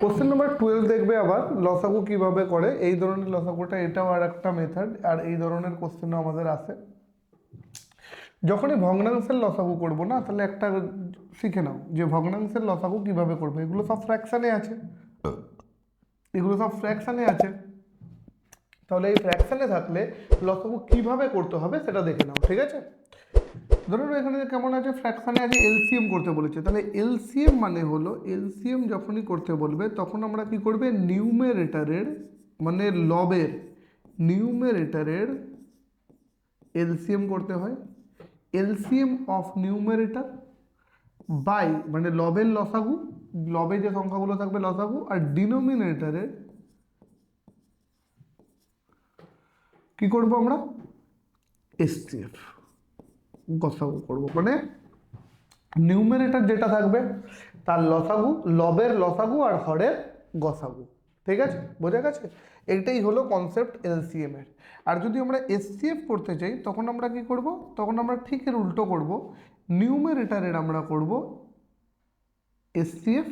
Question number 12 দেখবে আবার লসাগু কিভাবে করে। এই ধরনের লসাগুটা এটাও আর একটা মেথড, আর এই ধরনের কোশ্চেনও আমাদের আসে। যখনই ভগ্নাংশের লসাগু করবো না, তাহলে একটা শিখে নাও যে ভগ্নাংশের লসাগু কিভাবে করবে। এগুলো সব ফ্র্যাকশানে আছে, এগুলো সব ফ্র্যাকশানে আছে। তাহলে এই ফ্র্যাকশানে থাকলে লসাগু কিভাবে করতে হবে সেটা দেখে নাও, ঠিক আছে। ধরুন এখানে কেমন আছে, ফ্র্যাকশানে আছে এলসিএম করতে বলেছে। তাহলে এলসিএম মানে হলো, এলসিএম যখনই করতে বলবে তখন আমরা কি করবে, নিউমেরেটারের মানে লবের নিউমেরেটারের এলসিএম করতে হয়। এলসিএম অফ নিউমেরেটার বাই মানে লবের লসাগু, লবে যে সংখ্যাগুলো থাকবে লসাগু, আর ডিনোমিনেটারের কি করব আমরা, এসসিএফ গসাগু করব। মানে নিউমেরেটর যেটা থাকবে তার লসাগু, লবের লসাগু আর হরের গসাগু, ঠিক আছে, বোঝা গেছে। এইটাই হলো কনসেপ্ট এলসিএম এর। আর যদি আমরা এসসিএফ করতে চাই তখন আমরা কি করব, তখন আমরা ঠিক এর উল্টো করব। নিউমেরেটারের আমরা করব এসসিএফ,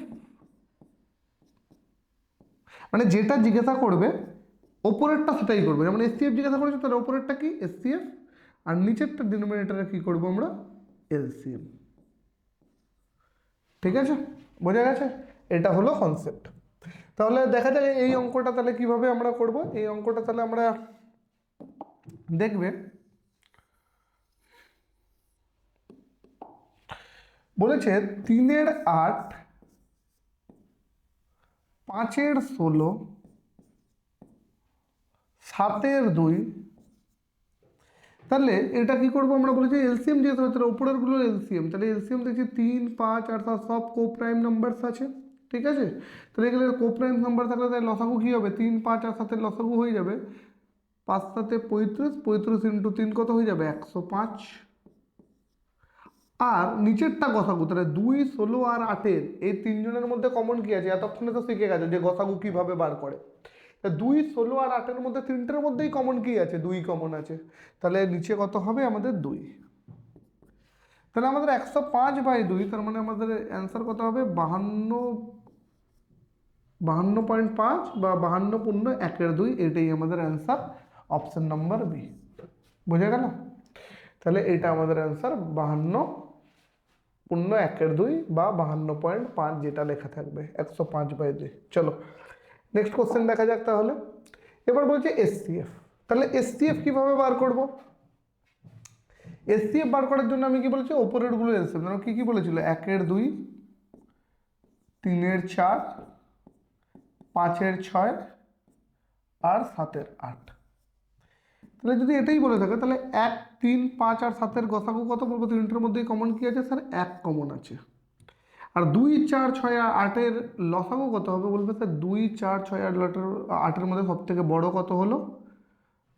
মানে যেটা জিজ্ঞাসা করবে ওপরেরটা সেটাই করবে। যেমন এসসিএফ জিজ্ঞাসা করেছে তাহলে ওপরেরটা কি এসসিএফ, আর নিচেরটা ডিনোমিনেটরে কি করব আমরা, এলসিএম, ঠিক আছে, বোঝা গেছে। এটা হলো কনসেপ্ট। তাহলে দেখা যায় এই অঙ্কটা তাহলে কিভাবে আমরা করব। এই অঙ্কটা তাহলে আমরা দেখবে বলেছে 3-এর 8, 5-এর 16, 7-এর 2। তাহলে এটা কি করবো আমরা, বলেছি এলসিএম যেহেতু তাহলে উপরের গুলো এলসিএম, তাহলে এলসিএম দেখছি 3, 5 আর 7 সব কোপ্রাইম নাম্বারস আছে, ঠিক আছে। তাহলে এগুলো কোপ্রাইম নাম্বার থাকলে তাহলে লসাগু কি হবে, 3, 5 আর 7-এর লসাগু হয়ে যাবে 5 7 35, 35 ইন্টু 3 কত হয়ে যাবে 105। আর নিচেরটা গসাগু, তাহলে 2, 16 আর 8-এর এই তিনজনের মধ্যে কমন কি আছে, এতক্ষণে তো শিখে গেছে যে গসাগু কিভাবে বার করে। 2, 16 আর 8-এর মধ্যে তিনটের মধ্যেই কমন কি আছে, 2 কমন আছে। তাহলে নিচে কত হবে আমাদের 2। তাহলে আমাদের 105/2, তার মানে আমাদের অ্যান্সার কত হবে 52.5 বা 52.1/2। এটাই আমাদের অ্যান্সার, অপশন নাম্বার বি। বুঝে গেল। তাহলে এটা আমাদের অ্যান্সার 52.1/2 বা 52.5 যেটা লেখা থাকবে 105/2। চলো নেক্সট কোশ্চেন দেখা যাক তাহলে। এবার বলছে এসসিএফ। তাহলে এসসিএফ কিভাবে বার করব। এসসিএফ বার করার জন্য আমি কি বলেছি, ওপরের গুলো এলসিএম, মানে কি কি বলেছিল, 1-এর 2, 3-এর 4, 5-এর 6 আর 7-এর 8। তাহলে যদি এটাই বলে থাকে তাহলে 1, 3, 5 আর 7-এর গসাগু কত বলবো, তিনটের মধ্যেই কমন কি আছে স্যার, 1 কমন আছে। আর 2, 4, 6 আর 8-এর লসাগু কত হবে বলবে স্যার, 2, 4, 6 আর 8-এর মধ্যে সব থেকে বড় কত হলো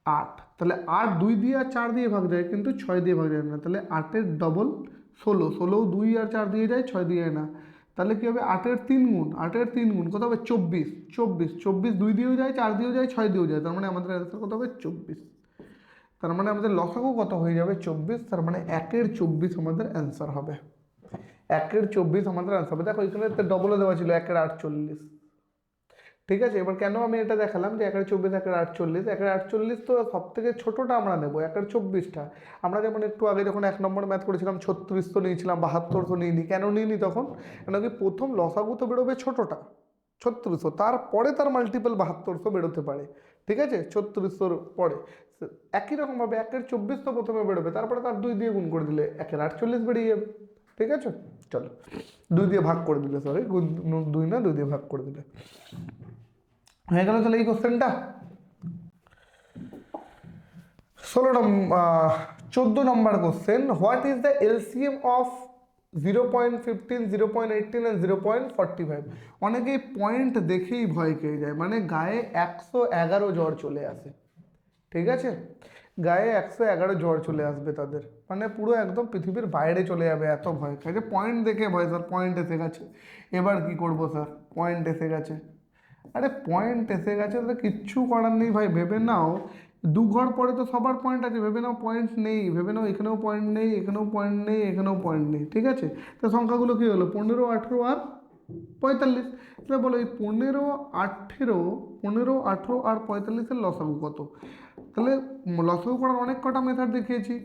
8। তাহলে 8 2 দিয়ে আর 4 দিয়ে ভাগ যায়, কিন্তু 6 দিয়ে ভাগ যায় না। তাহলে 8-এর ডবল 16, 16 2 আর 4 দিয়ে যায়, 6 দিয়ে না। তাহলে কি হবে 8-এর 3 গুণ, 8-এর 3 গুণ কত হবে 24, 24, 24 2 দিয়েও যায়, 4 দিয়েও যায়, 6 দিয়েও যায়। তার মানে আমাদের অ্যান্সার কত হবে 24। তার মানে আমাদের লসাগু কত হয়ে যাবে 24। তার মানে 1-এর 24 আমাদের অ্যান্সার হবে। 1-এর 24 আমাদের অ্যান্সার হবে। দেখো এখানে ডবলে দেওয়া ছিল 1-এর 48, ঠিক আছে। এবার কেন আমি এটা দেখালাম যে 1-এর 24, 1-এর 48, 1-এর 48 তো সব থেকে ছোটোটা আমরা নেবো, 1-এর 24টা। আমরা যেমন একটু আগে যখন 1 নম্বর ম্যাথ করেছিলাম 36 তো নিয়েছিলাম, 72 তো নিইনি। কেন নিইনি তখন, কেন কি প্রথম লসাগু তো বেরোবে ছোটোটা 3600, তারপরে তার মাল্টিপল 7200 বেরোতে পারে, ঠিক আছে, 3600-র পরে। একই রকমভাবে 1-এর 24 তো প্রথমে বেরোবে, তারপরে তার 2 দিয়ে গুণ করে দিলে 1-এর 48 বেরিয়ে যাবে, ঠিক আছে। চলো 2 দিয়ে ভাগ করে দিলে, সরি 2 না 2 দিয়ে ভাগ করে দিলে হয়ে গেল। তাহলে এই কোশ্চেনটা 14 নম্বর question, what is the LCM of 0.15, 0.18 and 0.45। অনেকেই পয়েন্ট দেখেই ভয় পেয়ে যায়, মানে গায়ে 111 জ্বর চলে আসে, ঠিক আছে, গায়ে 111 জ্বর চলে আসবে তাদের, মানে পুরো একদম পৃথিবীর বাইরে চলে যাবে, এত ভয় খায় যে পয়েন্ট দেখে ভয়। স্যার পয়েন্ট এসে গেছে, এবার কি করব স্যার, পয়েন্ট এসে গেছে। আরে পয়েন্ট এসে গেছে তো কিচ্ছু করার নেই ভাই, ভেবে নাও 2 ঘর পরে তো সবার পয়েন্ট আছে, ভেবে নাও পয়েন্ট নেই, ভেবে নাও এখানেও পয়েন্ট নেই, এখানেও পয়েন্ট নেই, এখানেও পয়েন্ট নেই, ঠিক আছে। তো সংখ্যাগুলো কী হলো 15, 18 আর 45। তাহলে বলো এই 15, 18, 15, 18 আর 45-এর লসাগু কত? তাহলে লসাগু করার অনেক কটা মেথড দেখিয়েছি,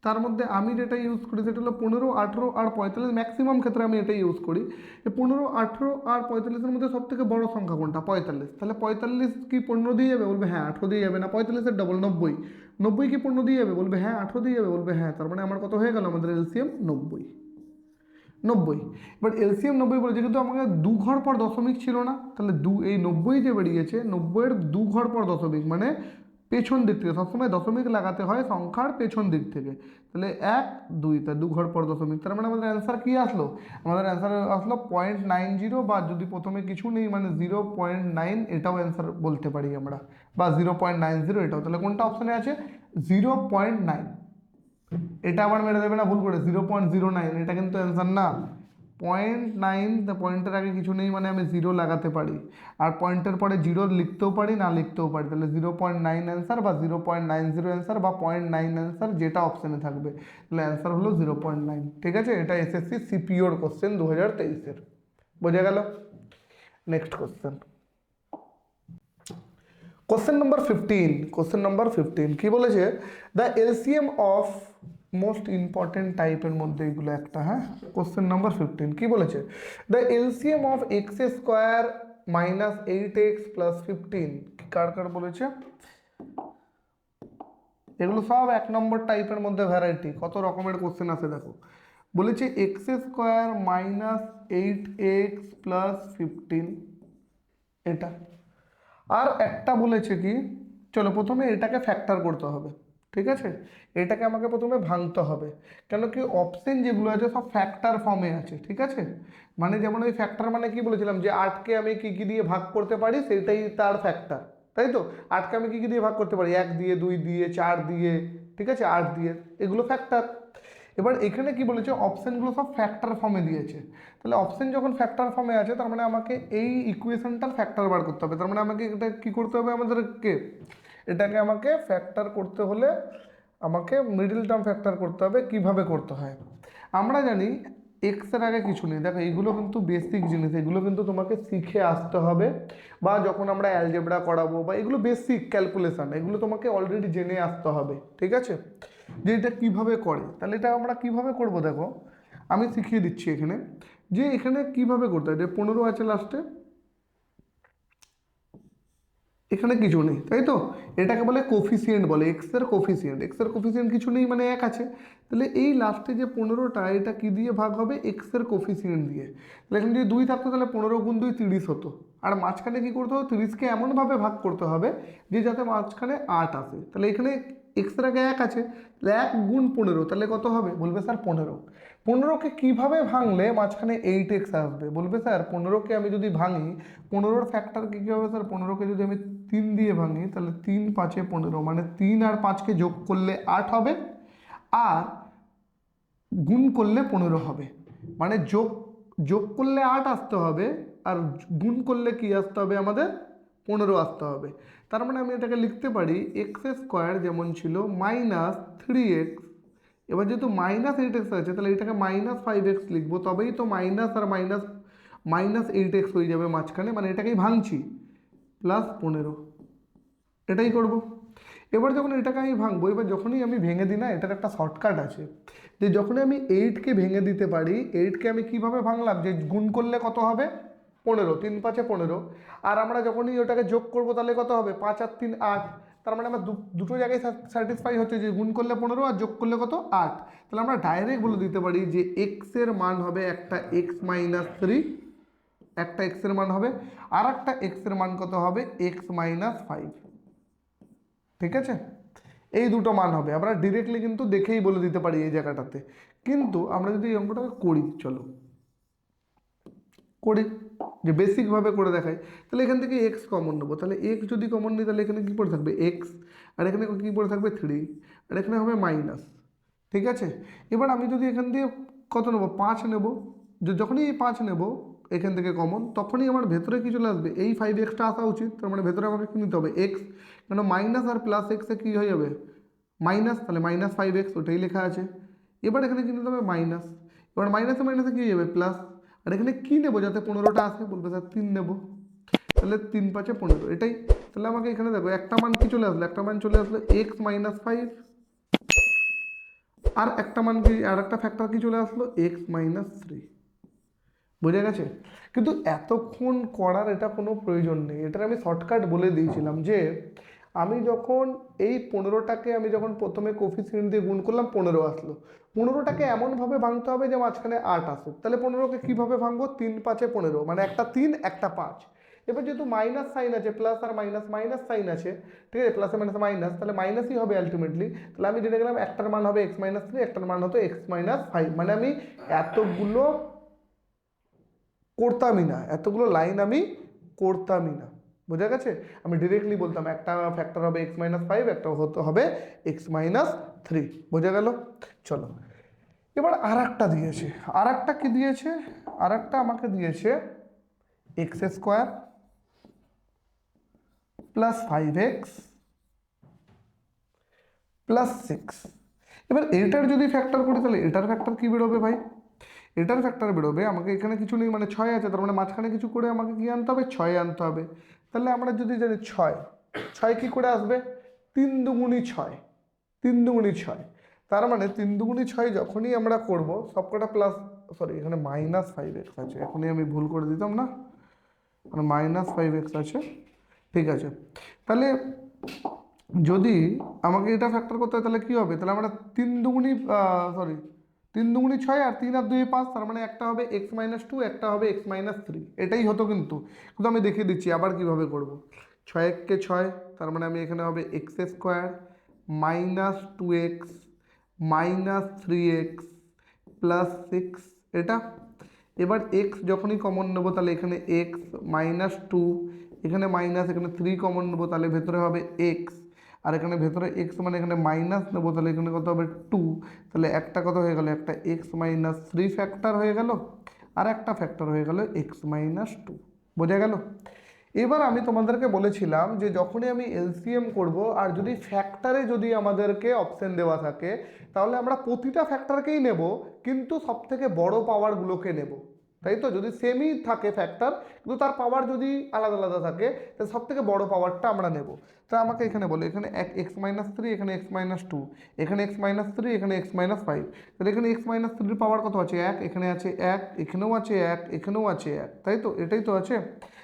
তার মধ্যে আমি যেটা ইউজ করি সেটা হলো 15, 18 আর 45। ম্যাক্সিমাম ক্ষেত্রে আমি এটাই ইউজ করি। এই 15, 18 আর 45-এর মধ্যে সব থেকে বড় সংখ্যা কোনটা? 45। তাহলে 45 কি 15 দিয়ে যাবে? বলবে হ্যাঁ 18 দিয়ে যাবে। না 45-এর ডবল 90। 90 কি 15 দিয়ে যাবে? বলবে হ্যাঁ 18 দিয়ে যাবে। বলবে হ্যাঁ। তার মানে আমার কত হয়ে গেল? আমাদের এলসিএম 90। 90। এবার এলসিএম 90 বলেছে, কিন্তু আমাকে দু ঘর পর দশমিক ছিল না। তাহলে এই 90 যে বেরিয়েছে, 90-এর দু ঘর পর দশমিক মানে পেছন দিক থেকে। সবসময় দশমিক লাগাতে হয় সংখ্যার পেছন দিক থেকে। তাহলে 1, 2, তার দু ঘর পর দশমিক। তার মানে আমাদের অ্যান্সার কী আসলো? আমাদের অ্যান্সার আসলো 0.90, বা যদি প্রথমে কিছু নেই মানে 0.9, এটাও অ্যান্সার বলতে পারি আমরা, বা 0.90 এটাও। তাহলে কোনটা অপশানে আছে? 0.9। এটা আবার মেরে দেবে না ভুল করে, 0.09, এটা কিন্তু অ্যান্সার না। 0.9, পয়েন্টের আগে কিছু নেই মানে আমি 0 লাগাতে পারি, আর পয়েন্টের পরে 0 লিখতেও পারি, না লিখতেও পারি। তাহলে 0.9 অ্যান্সার, বা 0.90 অ্যান্সার, বা 0.9 অ্যান্সার, যেটা অপশানে থাকবে। তাহলে অ্যান্সার হলো 0.9। ঠিক আছে, এটা এসএসসি সিপিওর কোশ্চেন 2023-এর। বোঝা গেল? Next question, question number 15। Question number 15 কি বলেছে? The LCM of most important টাইপের মধ্যে এগুলো একটা। হ্যাঁ, কোশ্চেন নম্বর 15 কি বলেছে? The LCM of x square minus 8x plus 15। কার কার বলেছে? এগুলো সব 1 নম্বর টাইপের মধ্যে ভ্যারাইটি। কত রকমের কোশ্চেন আছে দেখো। বলেছে x square minus 8x plus 15, এটা। আর একটা বলেছে কি, চলো প্রথমে এটাকে ফ্যাক্টর করতে হবে। ঠিক আছে, এটাকে আমাকে প্রথমে ভাঙতে হবে। কেন কি অপশন যেগুলো আছে সব ফ্যাক্টর ফর্মে আছে। ঠিক আছে, মানে যেমন ওই ফ্যাক্টর মানে কি বলেছিলাম, যে 8কে আমি কি কি দিয়ে ভাগ করতে পারি সেটাই তার ফ্যাক্টর। তাই তো, 8কে আমি কি কি দিয়ে ভাগ করতে পারি? 1 দিয়ে, 2 দিয়ে, 4 দিয়ে, ঠিক আছে, 8 দিয়ে, এগুলো ফ্যাক্টর। এবার এখানে কি বলেছে, অপশনগুলো সব ফ্যাক্টর ফর্মে দিয়েছে। তাহলে অপশন যখন ফ্যাক্টর ফর্মে আছে, তার মানে আমাকে এই ইকুয়েশনটার ফ্যাক্টর বার করতে হবে। তার মানে আমাকে এটা কি করতে হবে? আমাদেরকে এটাকে আমাকে ফ্যাক্টর করতে হলে আমাকে মিডল টার্ম ফ্যাক্টর করতে হবে। কিভাবে করতে হয় আমরা জানি, এক্সের আগে কিছু নেই। দেখো এইগুলো কিন্তু বেসিক জিনিস, এগুলো কিন্তু তোমাকে শিখে আসতে হবে, বা যখন আমরা অ্যালজেব্রা করাবো বা এগুলো বেসিক ক্যালকুলেশন, এগুলো তোমাকে অলরেডি জেনে আসতে হবে। ঠিক আছে, যে এটা কীভাবে করে। তাহলে এটা আমরা কিভাবে করব দেখো, আমি শিখিয়ে দিচ্ছি এখানে, যে এখানে কিভাবে করতে হয়। যে 15 আছে লাস্টে, এখানে কিছু নেই, তাই তো। এটাকে বলে কোফিসিয়েন্ট বলে, এক্সের কোফিসিয়েন্ট। এক্সের কোফিসিয়েন্ট কিছু নেই মানে 1 আছে। তাহলে এই লাস্টে যে 15টা, এটা কি দিয়ে ভাগ হবে? এক্সের কোফিসিয়েন্ট দিয়ে। তাহলে এখানে যদি 2 থাকতো তাহলে 15 গুণ 2 30 হতো। আর মাঝখানে কি করতে হবে? 30কে এমনভাবে ভাগ করতে হবে যে যাতে মাঝখানে 8 আসে। তাহলে এখানে এক্সের আগে 1 আছে, তাহলে 1 গুণ 15, তাহলে কত হবে? বলবে স্যার 15। 15কে কীভাবে ভাঙলে মাঝখানে 8x আসবে? বলবে স্যার 15কে আমি যদি ভাঙি, 15-র ফ্যাক্টর কী হবে স্যার? 15কে যদি আমি 3 দিয়ে ভাঙি, তাহলে 3 5 15, মানে 3 আর 5কে যোগ করলে 8 হবে, আর গুণ করলে 15 হবে। মানে যোগ যোগ করলে 8 আসতে হবে, আর গুণ করলে কি আসতে হবে? আমাদের 15 আসতে হবে। তার মানে আমি এটাকে লিখতে পারি এক্স স্কোয়ার যেমন ছিল মাইনাস 3x। এবার যেহেতু মাইনাস 8x আছে, তাহলে এটাকে মাইনাস 5x লিখবো, তবেই তো মাইনাস আর মাইনাস মাইনাস 8x হয়ে যাবে মাঝখানে, মানে এটাকেই ভাঙছি, প্লাস 15, এটাই করব। এবার যখন এটাকে আমি ভাঙবো, এবার যখনই আমি ভেঙে দিই না, এটার একটা শর্টকাট আছে, যে যখনই আমি 8কে ভেঙে দিতে পারি, 8কে আমি কিভাবে ভাঙলাম, যে গুণ করলে কত হবে? 15, 3 5 15। আর আমরা যখনই ওটাকে যোগ করব তাহলে কত হবে? 5 আর 3 8। তার মানে আমার দুটো জায়গায় স্যাটিসফাই হচ্ছে, যে গুণ করলে 15 আর যোগ করলে কত? 8। তাহলে আমরা ডাইরেক্ট বলে দিতে পারি যে এক্সের মান হবে একটা এক্স মাইনাস 3, একটা এক্সের মান হবে, আর একটা এক্সের মান কত হবে? X minus 5। ঠিক আছে, এই দুটো মান হবে। আমরা ডিরেক্টলি কিন্তু দেখেই বলে দিতে পারি এই জায়গাটাতে। কিন্তু আমরা যদি এই অঙ্কটাকে করি, চলো করি, যে বেসিকভাবে করে দেখাই। তাহলে এখান থেকে এক্স কমন নেবো। তাহলে এক্স যদি কমন নিই, তাহলে এখানে কী পড়ে থাকবে? এক্স। আর এখানে কী পড়ে থাকবে? 3। আর এখানে হবে মাইনাস। ঠিক আছে, এবার আমি যদি এখান দিয়ে কত নেবো? 5 নেবো। যখনই এই 5 নেবো এখান থেকে কমন, তখনই আমার ভেতরে কি চলে আসবে? এই 5xটা আসা উচিত। তার মানে ভেতরে আমাকে কী নিতে হবে? এক্স। কেন মাইনাস আর প্লাস এক্সে কী হয়ে যাবে? মাইনাস, তাহলে মাইনাস 5x, ওটাই লেখা আছে। এবার এখানে কী নিতে হবে? মাইনাস। এবার মাইনাসে মাইনাসে কী হয়ে যাবে? প্লাস। আর এখানে কি নেবো যাতে 15টা আসে? বলবে স্যার 3 নেবো। তাহলে 3 5 15, এটাই। তাহলে আমাকে এখানে দেখো একটা মান কি চলে আসলো? একটা মান চলে আসলো এক্স মাইনাস 5, আর একটা মান কি, আর একটা ফ্যাক্টর কি চলে আসলো? X minus 3। বোঝা গেছে? কিন্তু এতক্ষণ করার এটা কোনো প্রয়োজন নেই, এটার আমি শর্টকাট বলে দিয়েছিলাম যে আমি যখন এই 15টাকে আমি যখন প্রথমে কোফিসিয়েন্ট দিয়ে গুণ করলাম 15 আসলো, 15টাকে এমনভাবে ভাঙতে হবে যে মাঝখানে 8 আসুক। তাহলে 15কে কীভাবে ভাঙবো? 3 5 15, মানে একটা 3 একটা 5। এবার যেহেতু মাইনাস সাইন আছে, প্লাস আর মাইনাস মাইনাস সাইন আছে, ঠিক আছে, প্লাসে মাইনাস মাইনাস, তাহলে মাইনাসই হবে আলটিমেটলি। তাহলে আমি জেনে গেলাম একটার মান হবে এক্স মাইনাস 3, একটার মান হতো এক্স মাইনাস 5। মানে আমি এতগুলো করতামই না, এতগুলো লাইন আমি করতামই না। বোঝা গেছে? আমি ডিরেক্টলি বলতাম একটা ফ্যাক্টর হবে এক্স মাইনাস 5, একটা হতে হবে এক্স মাইনাস 3। বোঝা গেল? চলো এবার আর একটা দিয়েছে, আর একটা কি দিয়েছে? আর একটা আমাকে দিয়েছে x square plus 5x plus 6। এবার এটার যদি ফ্যাক্টর করি তাহলে এটার ফ্যাক্টর কি বেরোবে ভাই? এটার ফ্যাক্টর বেরোবে, আমাকে এখানে কিছু নেই মানে 6 আছে, তার মানে মাঝখানে কিছু করে আমাকে কি আনতে হবে? 6 আনতে হবে। তাহলে আমরা যদি জানি 6 কি করে আসবে? 3 দুগুণি 6, 3 দুগুণি 6। তার মানে 3 দুগুণি 6 যখনই আমরা করব সবকটা প্লাস, সরি এখানে মাইনাস 5x আছে, এখনই আমি ভুল করে দিতাম না, মানে মাইনাস 5x আছে, ঠিক আছে। তাহলে যদি আমাকে এটা ফ্যাক্টর করতে হয় তাহলে কি হবে? তাহলে আমরা 3 দুগুণি, সরি 3 দুগুণি 6 আর 3 আর 2 5, তার মানে একটা হবে এক্স মাইনাস 2, একটা হবে এক্স মাইনাস 3। এটাই হতো কিন্তু, কিন্তু আমি দেখিয়ে দিচ্ছি আবার কিভাবে করব। 6 কে 6, তার মানে আমি এখানে হবে X square minus 2x minus 3x plus 6, এটা। এবার এক্স যখনই কমন নেবো তাহলে এখানে এক্স মাইনাস 2, এখানে মাইনাস, এখানে 3 কমন নেবো তাহলে ভেতরে হবে এক্স, আর এখানে ভেতরে এক্স মানে এখানে মাইনাস নেবো তাহলে এখানে কত হবে 2। তাহলে একটা কত হয়ে গেল? একটা এক্স মাইনাস 3 ফ্যাক্টর হয়ে গেল, আর একটা ফ্যাক্টর হয়ে গেল এক্স মাইনাস 2। বোঝা গেল? এবার আমি তোমাদেরকে বলেছিলাম যে যখনই আমি এলসিএম করব আর যদি ফ্যাক্টরে যদি আমাদেরকে অপশন দেওয়া থাকে তাহলে আমরা প্রতিটা ফ্যাক্টরকেই নেব, কিন্তু সব থেকে বড় পাওয়ারগুলোকে নেব, তাই তো? যদি সেমই থাকে ফ্যাক্টর কিন্তু তার পাওয়ার যদি আলাদা আলাদা থাকে তাহলে সব থেকে বড় পাওয়ারটা আমরা নেব। তা আমাকে এখানে বলো এখানে এক্স মাইনাস 3, এখানে এক্স মাইনাস 2, এখানে এক্স মাইনাস 3, এখানে এক্স মাইনাস 5। তাহলে এখানে এক্স মাইনাস 3 পাওয়ার কত আছে? 1, এখানে আছে 1, এখানেও আছে 1, এখানেও আছে 1, তাই তো? এটাই তো আছে।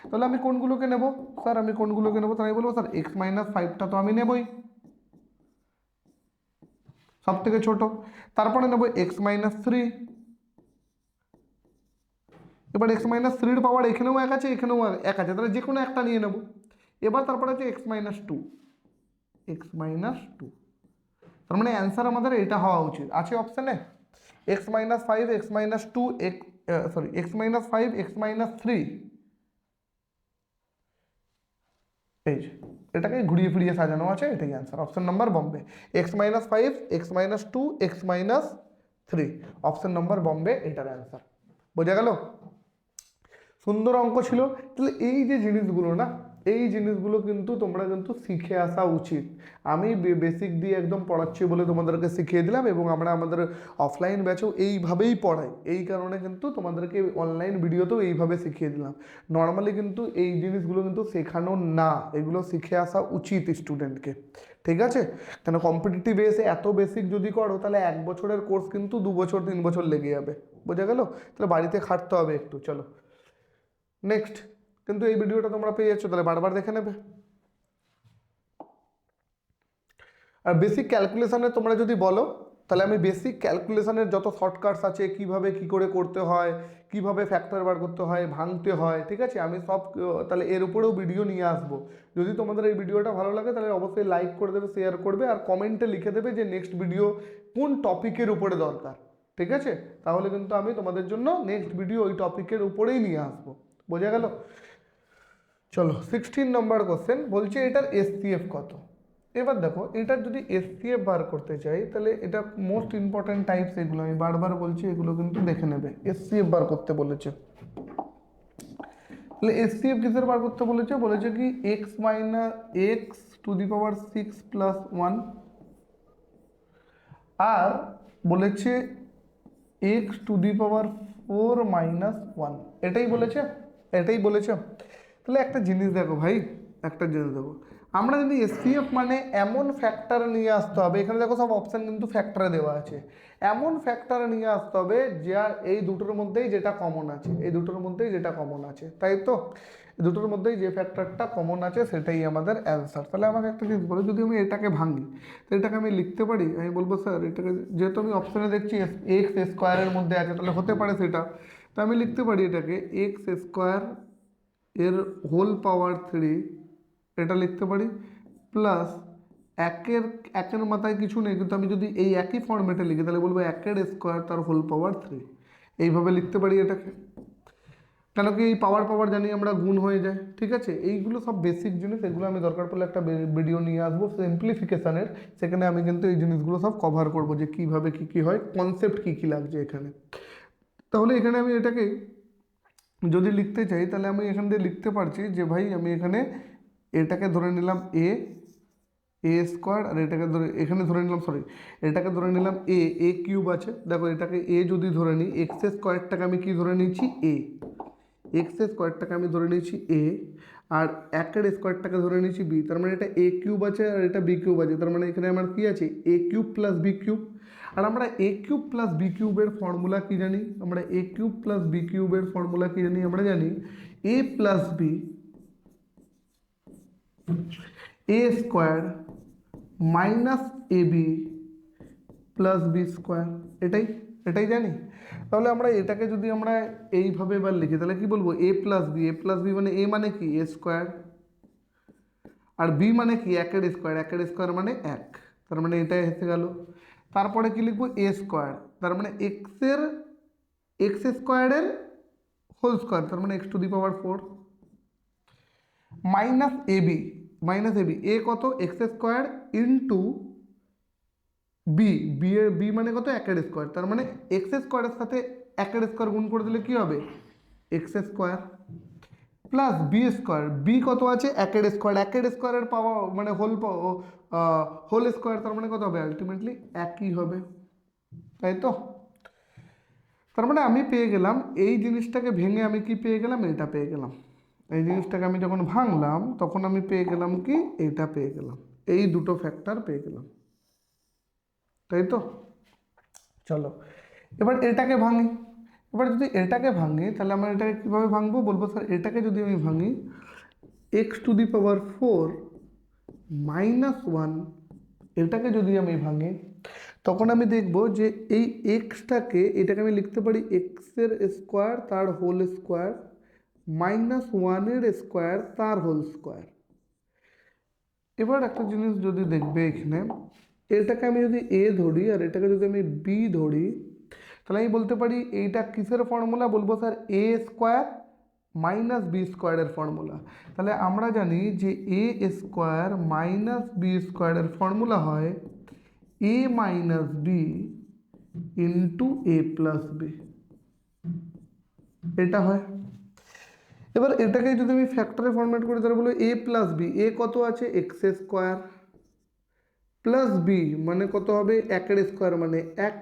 তাহলে আমি কোনগুলোকে নেব? স্যার আমি কোনগুলোকে নেবো? তাই বলবো স্যার এক্স মাইনাস 5টা তো আমি নেবই, সব থেকে ছোট। তারপরে নেবো এক্স মাইনাস 3। এবার এক্স মাইনাস 3-র পাওয়ার এখানেও 1 আছে, এখানেও 1 আছে, তাহলে যে কোনো একটা নিয়ে নেব। এবার তারপরে আছে এক্স মাইনাস 2, এক্স মাইনাস 2। তার মানে অ্যান্সার আমাদের এটা হওয়া উচিত। আছে অপশানে x minus 5, x minus 2, sorry x minus 5, x minus 3। এই যে এটাকে ঘুরিয়ে ফিরিয়ে সাজানো আছে, এটাই answer, option number Bombay. X minus 5, x minus 2, x minus 3, option number Bombay এটার অ্যান্সার। বোঝা গেল? সুন্দর অঙ্ক ছিল। তাহলে এই যে জিনিসগুলো না, এই জিনিসগুলো কিন্তু তোমরা কিন্তু শিখে আসা উচিত। আমি বেসিক দিয়ে একদম পড়াচ্ছি বলে তোমাদেরকে শিখিয়ে দিলাম, এবং আমরা আমাদের অফলাইন ব্যাচেও এইভাবেই পড়াই, এই কারণে কিন্তু তোমাদেরকে অনলাইন ভিডিওতেও এইভাবে শিখিয়ে দিলাম। নর্মালি কিন্তু এই জিনিসগুলো কিন্তু শেখানো না, এগুলো শিখে আসা উচিত স্টুডেন্টকে, ঠিক আছে? কেন কম্পিটিটিভ এসে এত বেসিক যদি করো তাহলে 1 বছরের কোর্স কিন্তু 2 বছর 3 বছর লেগে যাবে। বোঝা গেল? তাহলে বাড়িতে খাটতে হবে একটু। চলো নেক্সট। কিন্তু এই ভিডিওটা তোমরা পেয়ে যাচ্ছ, তাহলে বারবার দেখে নেবে। আর বেসিক ক্যালকুলেশনে তোমরা যদি বলো তাহলে আমি বেসিক ক্যালকুলেশনের যত শর্টকাটস আছে, কিভাবে কি করে করতে হয়, কিভাবে ফ্যাক্টর বার করতে হয়, ভাঙতে হয়, ঠিক আছে, আমি সব তাহলে এর উপরেও ভিডিও নিয়ে আসবো। যদি তোমাদের এই ভিডিওটা ভালো লাগে তাহলে অবশ্যই লাইক করে দেবে, শেয়ার করবে, আর কমেন্টে লিখে দেবে যে নেক্সট ভিডিও কোন টপিকের উপরে দরকার, ঠিক আছে? তাহলে কিন্তু আমি তোমাদের জন্য নেক্সট ভিডিও ওই টপিকের উপরেই নিয়ে আসবো। বোঝা গেল? চলো 16 নম্বর কোশ্চেন বলছে এটার এসসিএফ কত। এবার দেখো এটার যদি এসসিএফ বার করতে চাই তাহলে এটা মোস্ট ইম্পর্ট্যান্ট টাইপস, এগুলো আমি বারবার বলছি, এগুলো কিন্তু দেখে নেবে। এসসিএফ বার করতে বলেছে, তাহলে এসসিএফ কিসের বার করতে বলেছে? বলেছে কি x minus x two the power 6 plus 1, আর বলেছে এক্স টু দি পাওয়ার 4 - 1 এটাই বলেছে, এটাই বলেছে। তাহলে একটা জিনিস দেখো ভাই, একটা জিনিস দেখো, আমরা যদি এসসিএফ মানে এমন ফ্যাক্টর নিয়ে আসতে হবে, এখানে দেখো সব অপশান কিন্তু ফ্যাক্টরে দেওয়া আছে, এমন ফ্যাক্টর নিয়ে আসতে হবে যা এই দুটোর মধ্যেই যেটা কমন আছে, এই দুটোর মধ্যেই যেটা কমন আছে, তাই তো? দুটোর মধ্যেই যে ফ্যাক্টরটা কমন আছে সেটাই আমাদের অ্যান্সার। তাহলে আমাকে একটা জিনিস বলো, যদি আমি এটাকে ভাঙি তো এটাকে আমি লিখতে পারি, আমি বলবো স্যার এটাকে, যেহেতু আমি অপশানে দেখছি এক্স স্কোয়ারের মধ্যে আছে, তাহলে হতে পারে সেটা, তো আমি লিখতে পারি এটাকে এক্স স্কোয়ার এর হোল পাওয়ার 3, এটা লিখতে পারি, প্লাস একের একের মাথায় কিছু নেই, কিন্তু আমি যদি এই একই ফর্মেটে লিখি তাহলে বলবো একের স্কোয়ার তার হোল পাওয়ার 3, এইভাবে লিখতে পারি এটাকে। কেন কি এই পাওয়ার পাওয়ার জানি আমরা গুণ হয়ে যায়, ঠিক আছে? এইগুলো সব বেসিক জিনিস, এগুলো আমি দরকার পড়লে একটা ভিডিও নিয়ে আসবো সিম্পলিফিকেশানের, সেখানে আমি কিন্তু এই জিনিসগুলো সব কভার করবো যে কীভাবে কী কী হয়, কনসেপ্ট কী কী লাগছে এখানে। তাহলে এখানে আমি এটাকে যদি লিখতে চাই তাহলে আমি এখান দিয়ে লিখতে পারছি যে ভাই আমি এখানে এটাকে ধরে নিলাম এ স্কোয়ার, আর এটাকে ধরে এখানে ধরে নিলাম, সরি এটাকে ধরে নিলাম এ কিউব আছে, দেখো এটাকে এ যদি ধরে নিই, এক্স স্কোয়ারটাকে আমি কি ধরে নিচ্ছি এক্স স্কোয়ারটাকে আমি ধরে নিচ্ছি এ, আর একের স্কোয়ারটাকে ধরে নিচ্ছি বি, তার মানে এটা এ কিউব আছে আর এটা বি কিউব আছে, তার মানে এখানে আমার কি আছে এ কিউব প্লাস বি কিউব। আর আমরা এ কিউব প্লাস বি কিউবের ফর্মুলা কি জানি, আমরা এ কিউব প্লাস বি কিউবের ফর্মুলা কি জানি, আমরা জানি এ plus B A square minus A B plus B square, এটাই এটাই জানি। তাহলে আমরা এটাকে যদি আমরা এইভাবে এবার লিখি তাহলে কি বলবো এ প্লাস বি মানে এ মানে কি এ স্কোয়ার, আর বি মানে কি একের স্কোয়ার মানে এক, তার মানে এটাই এসে গেল। তারপরে কি লিখবো এ স্কোয়ার, তার মানে এক্স স্কোয়ারের হোল স্কোয়ার, তার মানে x⁴ মাইনাস এবি এ কত এক্স স্কোয়ার ইন্টু বি মানে কত একের স্কোয়ার, তার মানে এক্স স্কোয়ারের সাথে একের স্কোয়ার গুণ করে দিলে কি হবে X square, plus B square, B কত আছে একের স্কোয়ারের পাওয়া মানে হোল স্কোয়ার, তার মানে কত হবে আলটিমেটলি একই হবে, তাই তো? তার মানে আমি পেয়ে গেলাম এই জিনিসটাকে ভেঙে আমি কি পেয়ে গেলাম, এটা পেয়ে গেলাম। এই জিনিসটাকে আমি যখন ভাঙলাম তখন আমি পেয়ে গেলাম কি, এটা পেয়ে গেলাম, এই দুটো ফ্যাক্টর পেয়ে গেলাম, তাই তো? চলো এবার এটাকে ভাঙি, এবার যদি এটাকে ভাঙি তাহলে আমরা এটাকে কীভাবে ভাঙবো, বলবো স্যার এটাকে যদি আমি ভাঙি x⁴ -1, এটাকে যদি আমি ভাঙি তখন আমি দেখব যে এই এক্সটাকে, এটাকে আমি লিখতে পারি এক্সের স্কোয়ার তার হোল স্কোয়ার -1-এর স্কোয়ার তার হোল স্কোয়ার। এবার একটা জিনিস যদি দেখবে এখানে, এটাকে আমি যদি এ ধরি আর এটাকে যদি আমি বি ধরি তাহলে আমি বলতে পারি এইটা কিসের ফর্মুলা, বলবো স্যার এ স্কোয়ার মাইনাস বি স্কোয়ারের ফর্মুলা। তাহলে আমরা জানি যে এ স্কোয়ার মাইনাস বি স্কোয়ারের ফর্মুলা হয় এ মাইনাস বি ইন্টু এ প্লাস বি, এটা হয়। এবার এটাকে যদি আমি ফ্যাক্টরে ফরম্যাট করি তাহলে বলো এ প্লাস বি, এ কত আছে এক্স স্কোয়ার, প্লাস বি মানে কত হবে একের স্কোয়ার মানে এক,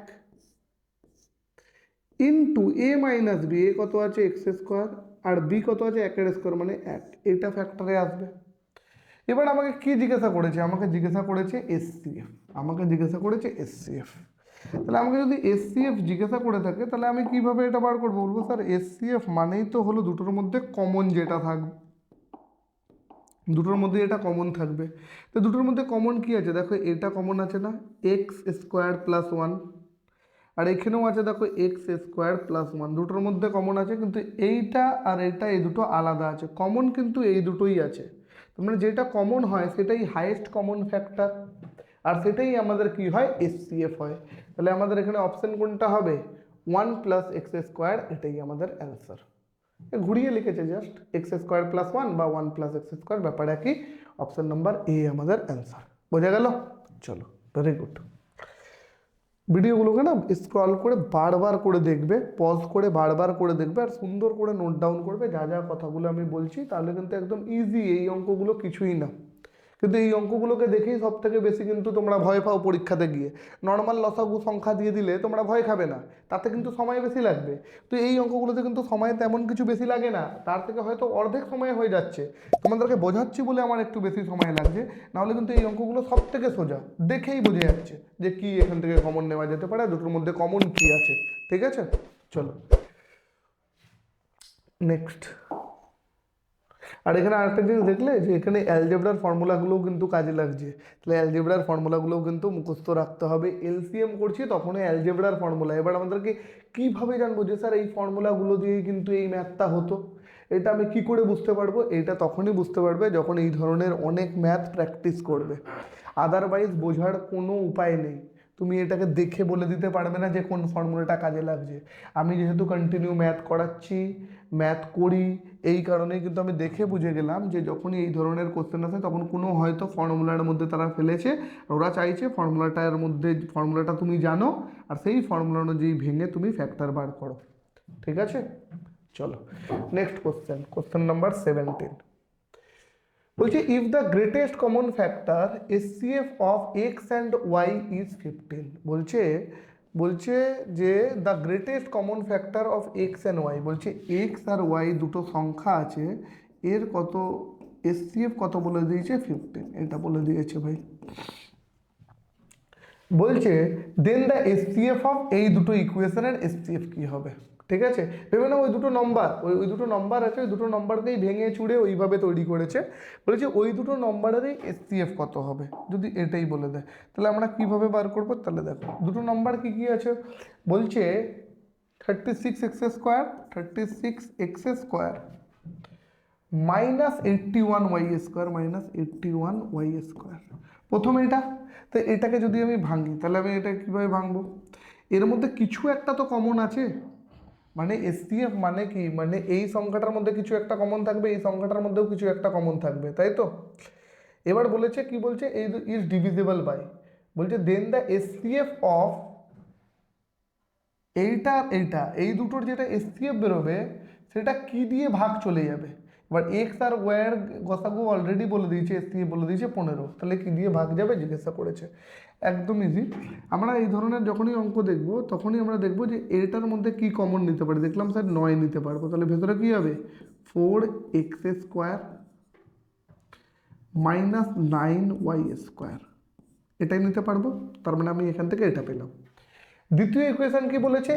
ইন্টু এ মাইনাস বি, এ কত আছে এক্স স্কোয়ার আর বি কত আছে একের স্কোয়ার মানে এক, এটা ফ্যাক্টরে আসবে। এবার আমাকে কি জিজ্ঞাসা করেছে, আমাকে জিজ্ঞাসা করেছে এসসিএফ, আমাকে জিজ্ঞাসা করেছে এসসিএফ। তাহলে আমাকে যদি এসসিএফ জিজ্ঞাসা করে থাকে তাহলে আমি কিভাবে এটা বার করবো, বলবো স্যার এসসিএফ মানেই তো হলো দুটোর মধ্যে কমন যেটা থাকবে, দুটোর মধ্যে এটা কমন থাকবে। তো দুটোর মধ্যে কমন কি আছে, দেখো এটা কমন আছে না এক্স স্কোয়ার প্লাস 1, আর এখানেও আছে দেখো এক্স স্কোয়ার প্লাস 1, দুটোর মধ্যে কমন আছে, কিন্তু এইটা আর এটা এই দুটো আলাদা আছে, কমন কিন্তু এই দুটোই আছে। তার মানে যেটা কমন হয় সেটাই হাইয়েস্ট কমন ফ্যাক্টর, আর সেটাই আমাদের কি হয় এসসিএফ হয়। তাহলে আমাদের এখানে অপশন কোনটা হবে 1 + x², এটাই আমাদের অ্যান্সার। ঘুরিয়ে লিখেছে জাস্ট x² + 1 বা 1 + x², ব্যাপার একই, অপশন নাম্বার এ আমাদের অ্যান্সার। বোঝা গেল? চলো ভেরি গুড। ভিডিওগুলোকে না স্ক্রল করে বারবার করে দেখবে, পজ করে বারবার করে দেখবে, আর সুন্দর করে নোট ডাউন করবে যা যা কথাগুলো আমি বলছি, তাহলে কিন্তু একদম ইজি, এই অঙ্কগুলো কিছুই না, কিন্তু এই অঙ্কগুলোকে দেখেই সব থেকে বেশি কিন্তু তোমরা ভয় পাও পরীক্ষাতে গিয়ে। নর্মাল লসাগু সংখ্যা দিয়ে দিলে তোমরা ভয় খাবে না, তাতে কিন্তু সময় বেশি লাগবে। তো এই অঙ্কগুলোতে কিন্তু সময় তেমন কিছু বেশি লাগে না, তার থেকে হয়তো অর্ধেক সময় হয়ে যাচ্ছে। তোমাদেরকে বোঝাচ্ছি বলে আমার একটু বেশি সময় লাগছে, নাহলে কিন্তু এই অঙ্কগুলো সব থেকে সোজা, দেখেই বোঝা যাচ্ছে যে কি এখান থেকে কমন নেওয়া যেতে পারে, দুটোর মধ্যে কমন কি আছে। ঠিক আছে, চলো নেক্সট। আর এখানে আরেকটা জিনিস দেখলে যে এখানে অ্যালজেব্রার ফর্মুলাগুলোও কিন্তু কাজে লাগছে, তাহলে অ্যালজেব্রার ফর্মুলাগুলোও কিন্তু মুখস্থ রাখতে হবে। এলসিএম করছি তখনই অ্যালজেব্রার ফর্মুলা। এবার আমাদেরকে কীভাবে জানবো যে স্যার এই ফর্মুলাগুলো দিয়েই কিন্তু এই ম্যাথটা হতো, এটা আমি কি করে বুঝতে পারবো? এটা তখনই বুঝতে পারবে যখন এই ধরনের অনেক ম্যাথ প্র্যাকটিস করবে, আদারওয়াইজ বোঝার কোনো উপায় নেই। তুমি এটাকে দেখে বলে দিতে পারবে না যে কোন ফর্মুলাটা কাজে লাগছে। আমি যেহেতু কন্টিনিউ ম্যাথ করাচ্ছি, ম্যাথ করি, এই কারণেই কিন্তু আমি দেখে বুঝে গেলাম যে যখনই এই ধরনের কোশ্চেন আসে তখন কোনো হয়তো ফর্মুলার মধ্যে তারা ফেলেছে, ওরা চাইছে ফর্মুলাটার মধ্যে ফর্মুলাটা তুমি জানো, আর সেই ফর্মুলা অনুযায়ী ভেঙে তুমি ফ্যাক্টর বার করো। ঠিক আছে, চলো নেক্সট কোশ্চেন, কোশ্চেন নাম্বার 17 বলছে if the greatest common factor SCF of X and Y is 15। বলছে যে the greatest common factor of X and Y, বলছে এক্স আর ওয়াই দুটো সংখ্যা আছে, এর কত এসসিএফ কত বলে দিয়েছে 15, এটা বলে দিয়েছে ভাই। বলছে দেন দ্য এসসিএফ অফ এই দুটো ইকুয়েশনের এসসিএফ কি হবে। ঠিক আছে, ভেবে না ওই দুটো নম্বর, ওই দুটো নম্বর আছে, ওই দুটো নম্বরকেই ভেঙে চুড়ে ওইভাবে তৈরি করেছে। বলেছে ওই দুটো নম্বরেরই এসসিএফ কত হবে যদি এটাই বলে দেয়, তাহলে আমরা কিভাবে বার করবো? তাহলে দেখো দুটো নম্বর কি কি আছে। বলছে 36x² 36x² -81y², প্রথম এটা। তো এটাকে যদি আমি ভাঙি তাহলে আমি এটা কিভাবে ভাঙবো? এর মধ্যে কিছু একটা তো কমন আছে, মানে এসসিএফ মানে কি, মানে এই সংখ্যাটার মধ্যে কিছু একটা কমন থাকবে, এই সংখ্যাটার মধ্যেও কিছু একটা কমন থাকবে, তাই তো? এবার বলেছে কি, বলছে এই ইজ ডিভিজিবল বাই, বলছে দেন দ্য এসসিএফ অফ এইটা এইটা, এই দুটোর যেটা এসসিএফ বেরোবে সেটা কি দিয়ে ভাগ চলে যাবে। এবার এক্স আর ওয়াইয়ের গসাগু অলরেডি বলে দিয়েছে, এসসিএফ বলে দিয়েছে 15, তাহলে কি দিয়ে ভাগ যাবে জিজ্ঞাসা করেছে। একদম ইজি। আমরা এই ধরনের যখনই অঙ্ক দেখব তখনই আমরা দেখব যে এটার মধ্যে কি কমন নিতে পারি। দেখলাম স্যার 9 নিতে পারবো, তাহলে ভেতরে কি হবে 4x² -9y², এটাই নিতে পারবো। তার মানে আমি এখান থেকে এটা পেলাম। দ্বিতীয় ইকুয়েশন কি বলেছে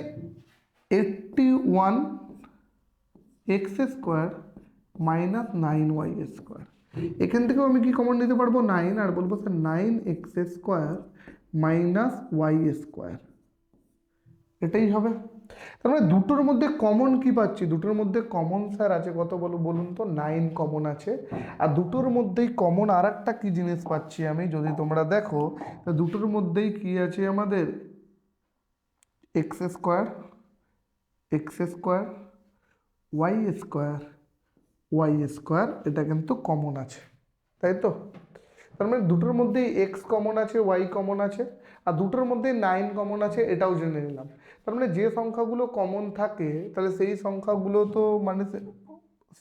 81x² -9y², এখান থেকেও আমি কি কমন নিতে পারবো 9, আর বলবো স্যার 9x² -y², এটাই হবে। তার মানে দুটোর মধ্যে কমন কি পাচ্ছি, দুটোর মধ্যে কমন স্যার আছে কত বলুন তো 9 কমন আছে। আর দুটোর মধ্যেই কমন আর একটা কি জিনিস পাচ্ছি আমি, যদি তোমরা দেখো দুটোর মধ্যেই কি আছে আমাদের x² y², এটা কিন্তু কমন আছে, তাই তো? তার মানে দুটোর মধ্যেই এক্স কমন আছে, ওয়াই কমন আছে, আর দুটোর মধ্যে 9 কমন আছে, এটাও জেনে নিলাম। তার মানে যে সংখ্যাগুলো কমন থাকে তাহলে সেই সংখ্যাগুলো তো মানে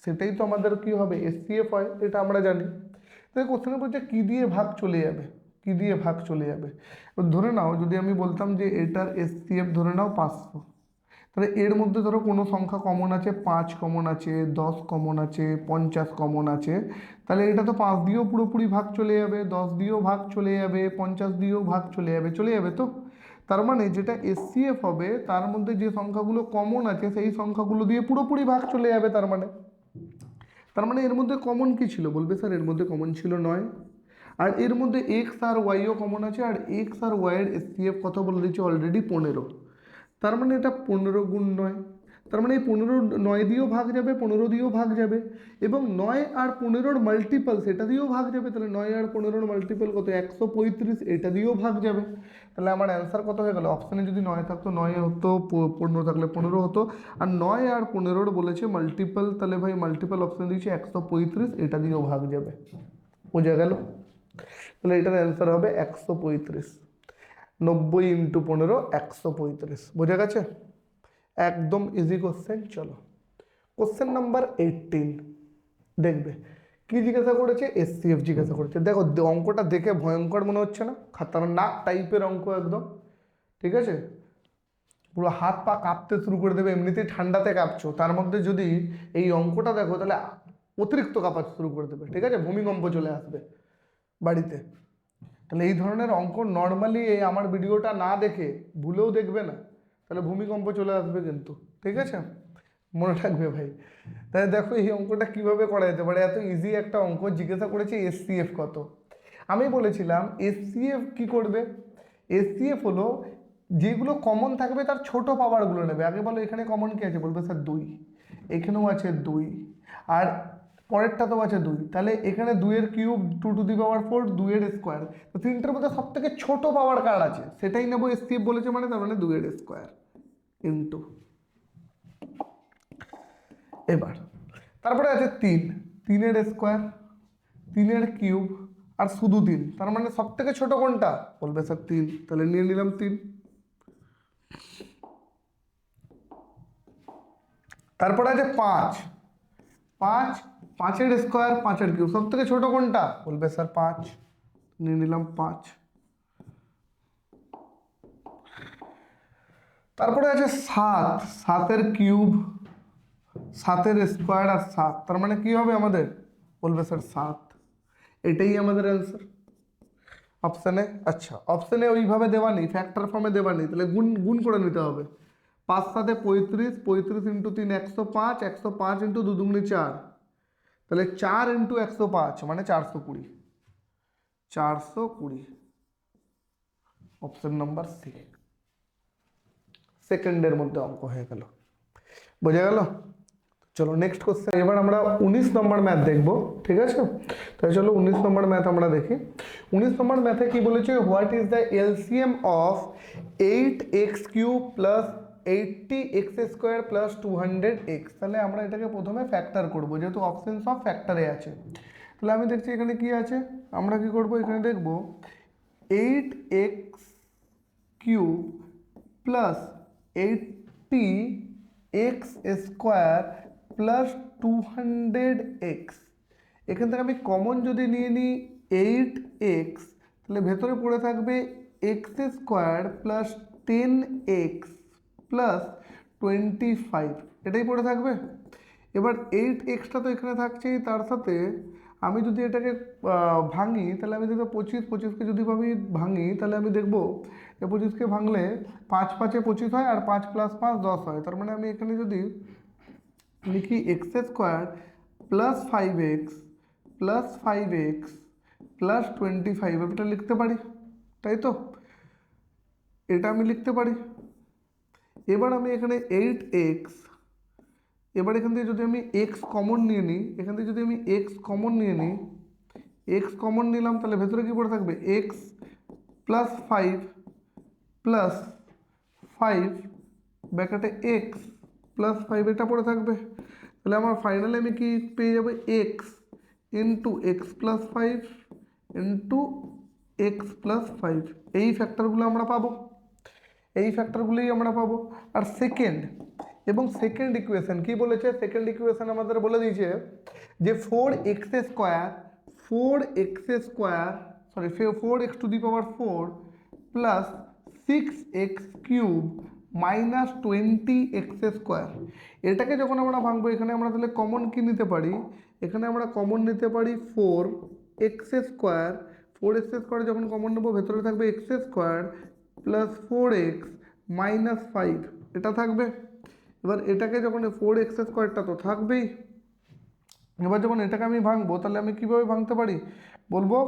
সেটাই তো আমাদের কি হবে এসসিএফ হয়, এটা আমরা জানি। তাই কোশ্চেনে বলছে কি দিয়ে ভাগ চলে যাবে, কি দিয়ে ভাগ চলে যাবে। ধরে নাও যদি আমি বলতাম যে এটার এসসিএফ ধরে নাও 500, তাহলে এর মধ্যে ধরো কোনো সংখ্যা কমন আছে, 5 কমন আছে, 10 কমন আছে, 50 কমন আছে, তাহলে এটা তো 5 দিয়েও পুরোপুরি ভাগ চলে যাবে, 10 দিয়েও ভাগ চলে যাবে, 50 দিয়েও ভাগ চলে যাবে তো। তার মানে যেটা এসসিএফ হবে তার মধ্যে যে সংখ্যাগুলো কমন আছে সেই সংখ্যাগুলো দিয়ে পুরোপুরি ভাগ চলে যাবে। তার মানে এর মধ্যে কমন কি ছিল বলবে স্যার, এর মধ্যে কমন ছিল 9, আর এর মধ্যে এক্স আর ওয়াইও কমন আছে, আর এক্স আর ওয়াইয়ের এসসিএফ কত বলে দিচ্ছে অলরেডি 15, তার মানে এটা 15 গুণ 9, তার মানে এই 15 9 দিয়েও ভাগ যাবে, 15 দিয়েও ভাগ যাবে, এবং 9 আর 15-র মাল্টিপল সেটা দিয়েও ভাগ যাবে, তাহলে 9 আর 15-র মাল্টিপল কত 135, এটা দিয়েও ভাগ যাবে। তাহলে আমার অ্যান্সার কত হয়ে গেল, অপশানে যদি 9 থাকতো 9 হতো, 15 থাকলে 15 হতো, আর 9 আর 15-র বলেছে মাল্টিপল, তাহলে ভাই মাল্টিপল অপশান দিয়েছে 135, এটা দিয়েও ভাগ যাবে। বোঝা গেল? তাহলে এটার অ্যান্সার হবে 135, 90 × 15 135। বোঝা গেছে? একদম ইজি কোশ্চেন। চলো কোশ্চেন নাম্বার 18 দেখবে কি জিজ্ঞাসা করেছে? এসসিএফ জিজ্ঞাসা করেছে। দেখো অঙ্কটা দেখে ভয়ঙ্কর মনে হচ্ছে না? খাতারনাক টাইপের অঙ্ক একদম, ঠিক আছে? পুরো হাত পা কাঁপতে শুরু করে দেবে, এমনিতেই ঠান্ডাতে কাঁপছো, তার মধ্যে যদি এই অঙ্কটা দেখো তাহলে অতিরিক্ত কাঁপাতে শুরু করে দেবে, ঠিক আছে? ভূমিকম্প চলে আসবে বাড়িতে। তাহলে এই ধরনের অঙ্ক নর্মালি এই আমার ভিডিওটা না দেখে ভুলেও দেখবে না, তাহলে ভূমিকম্প চলে আসবে কিন্তু, ঠিক আছে? মনে রাখবে ভাই। তাহলে দেখো এই অঙ্কটা কিভাবে করা যেতে পারে, এত ইজি একটা অঙ্ক। জিজ্ঞাসা করেছে এসসিএফ কত। আমি বলেছিলাম এসসিএফ কি করবে? এসসিএফ হলো যেগুলো কমন থাকবে তার ছোট পাওয়ারগুলো নেবে। আগে বলো এখানে কমন কি আছে? বলবে স্যার 2, এখানেও আছে 2, আর পরেরটাতেও আছে 2, তাহলে এখানে 2 এর কিউব 2⁴, 2 এর স্কোয়ার। তো তিনটের মধ্যে সব থেকে ছোট পাওয়ার কার আছে সেটাই নেবো। এসসিএফ বলেছে মানে তার মানে 2 এর স্কোয়ার ইন্টু, এবার তারপরে আছে 3, 3 এর স্কোয়ার, 3 এর কিউব, আর শুধু 3, তার মানে সব থেকে ছোট কোনটা? বলবে স্যার 3, তাহলে নিয়ে নিলাম 3। তারপরে আছে 5, 5, 5-এর স্কোয়ার, 5-এর কিউব, সব থেকে ছোট কোনটা? বলবে স্যার 5, নিয়ে নিলাম 5। তারপরে আছে 7, 7-এর কিউব, 7-এর স্কোয়ার, আর 7, তার মানে কি হবে আমাদের? বলবে স্যার 7। এটাই আমাদের অ্যান্সার অপশানে। আচ্ছা, অপশানে ওইভাবে দেওয়া নেই, ফ্যাক্টর ফর্মে দেওয়া নেই, তাহলে গুণ গুণ করে নিতে হবে। 5 7 35, 35 ইন্টু 3 105, 105 ইন্টু 2 2 4, তাহলে 4 ইন্টু 105 মানে 420, 420। অপশন নাম্বার সি, সেকেন্ডের মধ্যে অঙ্ক হয়ে গেল। বোঝা গেল? চলো নেক্সট কোশ্চেন। এবার আমরা 19 নম্বর ম্যাথ দেখব, ঠিক আছে? তাহলে চলো 19 নম্বর ম্যাথ আমরা দেখি। 19 নম্বর ম্যাথে কি বলেছে? What is the LCM of 8x³ plus 80x² plus 200x। তাহলে আমরা এটাকে প্রথমে ফ্যাক্টর করব, যেহেতু অপশন সব ফ্যাক্টরে আছে। তাহলে আমি দেখছি এখানে কি আছে, আমরা কি করব, এখানে দেখব 8x³ plus 80x² plus 200x। এখান থেকে আমি কমন যদি নিয়ে নিই 8x, তাহলে ভেতরে পড়ে থাকবে x² প্লাস 10x প্লাস 25, এটাই পড়ে থাকবে। এবার 8xটা তো এখানে থাকছেই, তার সাথে আমি যদি এটাকে ভাঙি, তাহলে আমি দেখবো 25কে যদি আমি ভাঙি, তাহলে আমি দেখবো 25কে ভাঙলে 5 5 25 হয়, আর 5 + 5 10 হয়। তার মানে আমি এখানে যদি লিখি x² plus 5x plus 5x plus 25, এটা লিখতে পারি, তাই তো? এটা আমি লিখতে পারি। এবার আমি এখানে 8x, এবার এখান থেকে যদি আমি x কমন নিয়ে নিই, এখান থেকে যদি আমি x কমন নিয়ে নিই, x কমন নিলাম, তাহলে ভেতরে কি পড়ে থাকবে? x প্লাস 5 প্লাস 5 ব্র্যাকেটে x প্লাস 5, এটা পড়ে থাকবে। তাহলে আমার ফাইনালি আমি কি পেয়ে যাবো? x into x plus 5 into x plus 5। এই ফ্যাক্টরগুলো আমরা পাবো, এই ফ্যাক্টরগুলোই আমরা পাবো। আর সেকেন্ড এবং সেকেন্ড ইকুয়েশন কি বলেছে? সেকেন্ড ইকুয়েশন আমাদের বলে দিয়েছে যে 4x² plus 6x³ minus 20x²। এটাকে যখন আমরা ভাঙবো, এখানে আমরা তাহলে কমন কি নিতে পারি? এখানে আমরা কমন নিতে পারি 4x²। 4x² যখন কমন নেবো, ভেতরে থাকবে x² প্লাস 4x মাইনাস 5, এটা থাকবে। এবার এটাকে যখন 4x² তো থাকবেই। এবার যখন এটাকে আমি ভাঙবো, তাহলে আমি কিভাবে ভাঙতে পারি? বলবো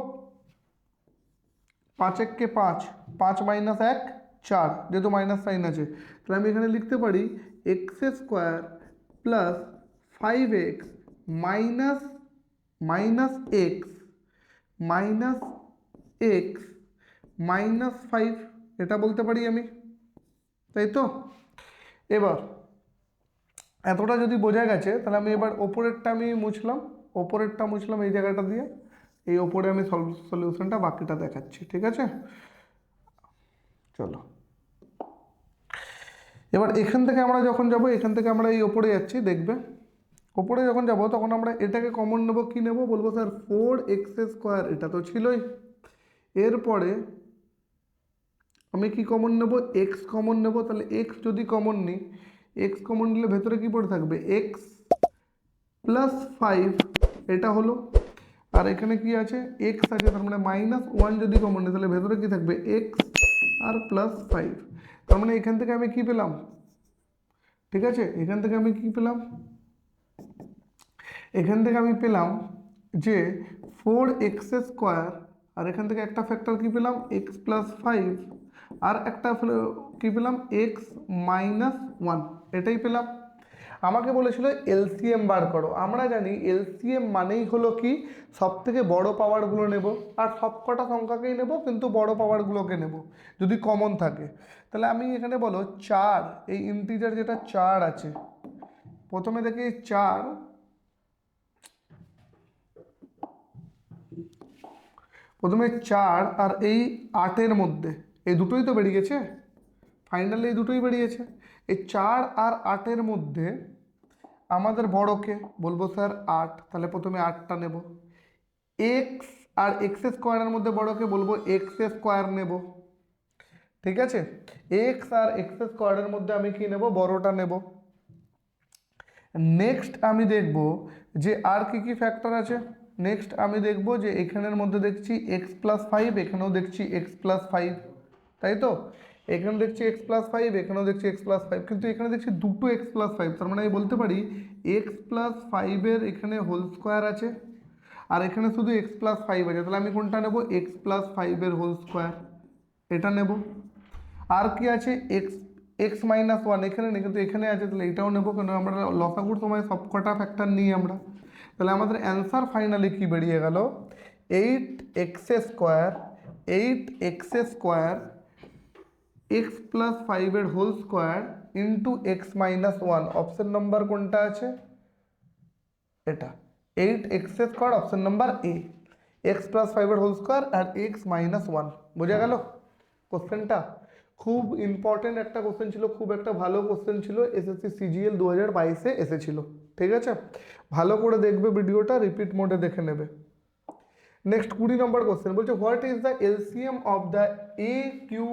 5 1 5, 5 মাইনাস 1 4, যেহেতু মাইনাস সাইন আছে, তাহলে আমি এখানে লিখতে পারি x² plus 5x minus minus x minus x minus 5, এটা বলতে পারি আমি, তাই তো? এবার এতটা যদি বোঝা গেছে, তাহলে আমি এবার ওপরেরটা আমি মুছলাম, ওপরেরটা মুছলাম এই জায়গাটা দিয়ে। এই ওপরে আমি সলিউশনটা বাকিটা দেখাচ্ছি, ঠিক আছে? চলো এবার এখান থেকে আমরা যখন যাব, এখান থেকে আমরা এই ওপরে যাচ্ছি, দেখবে ওপরে যখন যাব তখন আমরা এটাকে কমন নেব, কি নেব বলবো স্যার 4x², এটা তো ছিলই। এরপরে আমি কি কমন নেব, এক্স কমন নেব। তাহলে এক্স যদি কমন নিই, এক্স কমন নিলে ভেতরে কি পড়ে থাকবে, এক্স প্লাস 5, এটা হলো। আর এখানে কি আছে, এক্স আছে, তার মানে -1 যদি কমন নিই তাহলে ভেতরে কি থাকবে, এক্স আর +5। তার মানে এখান থেকে আমি কি পেলাম, ঠিক আছে, এখান থেকে আমি কি পেলাম, এখান থেকে আমি পেলাম যে 4x², আর এখান থেকে একটা ফ্যাক্টর কি পেলাম, x+5, আর একটা কি পেলাম, x-1, এটাই পেলাম। আমাকে বলেছিল এলসিএম বার করো। আমরা জানি এলসিএম মানেই হলো কি, সব থেকে বড় পাওয়ারগুলো নেব, আর সবকটা সংখ্যাকেই নেব, কিন্তু বড় পাওয়ারগুলোকে নেব যদি কমন থাকে। তাহলে আমি এখানে বলো 4, এই ইন্টিজার যেটা 4 আছে, প্রথমে দেখি 4, প্রথমে 4 আর এই 8-এর মধ্যে এই দুটোই তো বেরিয়েছে, ফাইনালি এই দুটোই বেরিয়েছে। এই 4 আর 8-এর মধ্যে আমাদের বড়কে বলবো স্যার 8, তাহলে প্রথমে 8টা নেব। এক্স আর x² মধ্যে বড়কে বলবো x² নেব, ঠিক আছে। এক্স আর x² মধ্যে আমি কি নেব, বড়টা নেব। নেক্সট আমি দেখব যে আর কি কি ফ্যাক্টর আছে। নেক্সট আমি দেখব যে এখানের মধ্যে দেখছি x+5, এখানেও দেখছি x+5, তাই তো। এখানে দেখছি x+5, এখানেও দেখছি x+5, কিন্তু এখানে দেখছি দুটো x+5, তার মানে আমি বলতে পারি x+5-এর এখানে হোল স্কোয়ার আছে, আর এখানে শুধু x+5 আছে। তাহলে আমি কোনটা নেব, x+5-এর হোল স্কোয়ার, এটা নেব। আর কি আছে, x-1 এখানে নেই, কিন্তু এখানে আছে, তাহলে এটাও নেব, কেন আমরা লসাগুর সময় সবকটা ফ্যাক্টর নিই আমরা। তাহলে আমাদের অ্যান্সার ফাইনালি কি বেরিয়ে গেল, 8x², 8x², x+5-এর whole square into x-1। Option number কোনটা আছে, এটা 8x², অপশন নাম্বার এ, x+5-এর হোল স্কোয়ার আর x-1। বোঝা গেল কোশ্চেনটা? খুব ইম্পর্টেন্ট একটা কোশ্চেন ছিল, খুব একটা ভালো কোশ্চেন ছিল, এসএসসি সিজিএল 2022-এ এসেছিল, ঠিক আছে। ভালো করে দেখবে ভিডিওটা, রিপিট মোডে দেখে নেবে। নেক্সট 20 নম্বর কোশ্চেন বলছে, what is the LCM of the a³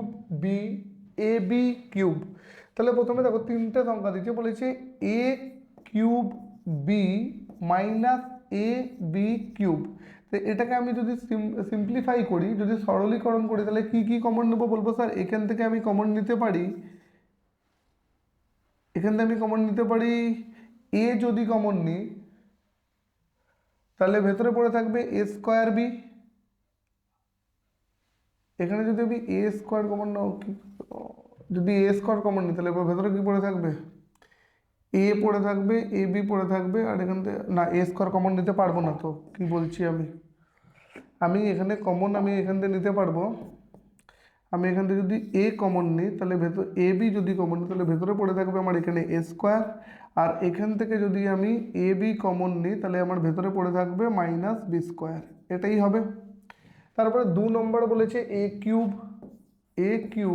তাহলে প্রথমে দেখো তিনটে সংখ্যা দিচ্ছে, বলেছে a³ a/b³। তো এটাকে আমি যদি সিম্পলিফাই করি, যদি সরলীকরণ করি, তাহলে কি কি কমন নেবো বলবো স্যার, এখান থেকে আমি কমন নিতে পারি, এখান থেকে আমি কমন নিতে পারি এ, যদি কমন নিই তাহলে ভেতরে পড়ে থাকবে a²b। এখানে যদি আমি a² কমন নাও, কি যদি a² কমন নিই তাহলে ভেতরে কি পড়ে থাকবে, এ পড়ে থাকবে, ab পড়ে থাকবে, আর এখান থেকে না a² কমন নিতে পারবো না, তো কি বলছি আমি এখানে কমন আমি এখান থেকে নিতে পারবো। আমি এখান থেকে যদি এ কমন নিই তাহলে ভেতর ab যদি কমন নিই তাহলে ভেতরে পড়ে থাকবে আমার এখানে a², আর এখান থেকে যদি আমি ab কমন নিই তাহলে আমার ভেতরে পড়ে থাকবে -b², এটাই হবে। তারপরে 2 নম্বর বলেছে a³ a³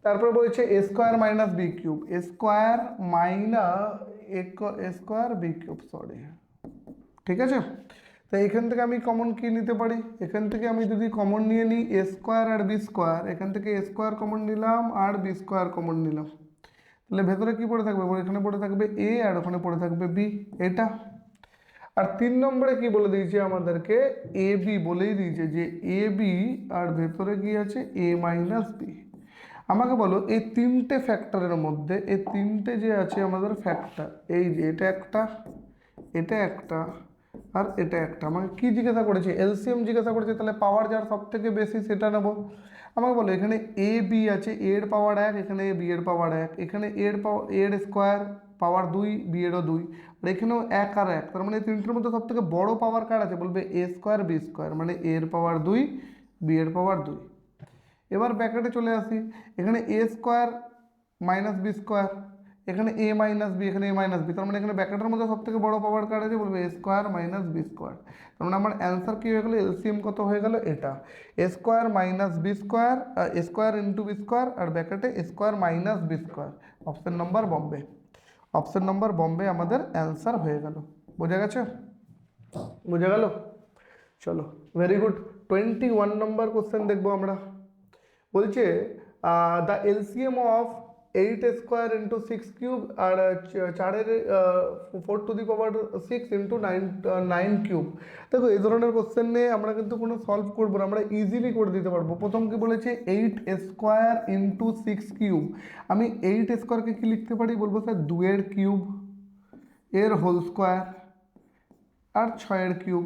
তারপর বলেছে a² সরি, ঠিক আছে। তো এখান থেকে আমি কমন কি নিতে পারি, এখান থেকে আমি যদি কমন নিয়ে নিই a² আর b², এখান থেকে a² কমন নিলাম আর b² কমন নিলাম, তাহলে ভেতরে কি পড়ে থাকবে, এখানে পড়ে থাকবে a আর ওখানে পড়ে থাকবে b, এটা। আর 3 নম্বরে কি বলে দিয়েছে আমাদেরকে, ab বলেই দিয়েছে যে ab আর ভেতরে কি আছে a-b। আমাকে বলো এই তিনটে ফ্যাক্টরের মধ্যে, এই তিনটে যে আছে আমাদের ফ্যাক্টর, এই যে এটা একটা, এটা একটা, আর এটা একটা, আমাকে কি জিজ্ঞাসা করেছে, এলসিএম জিজ্ঞাসা করেছে। তাহলে পাওয়ার যার সব থেকে বেশি সেটা নেব। আমাকে বলো এখানে এ বি আছে, এর পাওয়ার 1, এখানে বি এর পাওয়ার 1, এখানে এর স্কোয়ার পাওয়ার 2, বি এরও 2, আর এখানেও 1 আর 1, তার মানে এই তিনটের মধ্যে সব থেকে বড় পাওয়ার কার আছে, বলবে a²b², মানে এর পাওয়ার 2, বি এর পাওয়ার 2। এবার ব্র্যাকেটে চলে আসি, এখানে a² - b², এখানে a মাইনাস বি, এখানে a মাইনাস বি, তার মানে এখানে ব্র্যাকেটের মধ্যে সব থেকে বড় পাওয়ার কার আছে বলবে a square minus B square. তার মানে আমার অ্যান্সার কী হয়ে গেলো, এলসিএম কত হয়ে গেল এটা a square minus B square, a square into B square আর ব্র্যাকেটে a square minus B square. Option number বম্বে, অপশন নম্বর বম্বে আমাদের অ্যান্সার হয়ে গেল। বোঝা গেছে? বোঝা গেল? চলো ভেরি গুড। 21 নম্বর কোশ্চেন দেখবো আমরা। বলছে the LCM of 8 square into 6 cube আর 4 4 to the power 6 into 9 cube. দেখো এই ধরনের কোশ্চেন নিয়ে আমরা কিন্তু কোনো সলভ করবো না, আমরা ইজিলি করে দিতে পারবো। প্রথম কি বলেছে 8 স্কোয়ার ইন্টু 6 কিউব। আমি 8 স্কোয়ারকে কি লিখতে পারি বলবো স্যার 2 এর কিউব এর হোল স্কোয়ার আর 6 এর কিউব।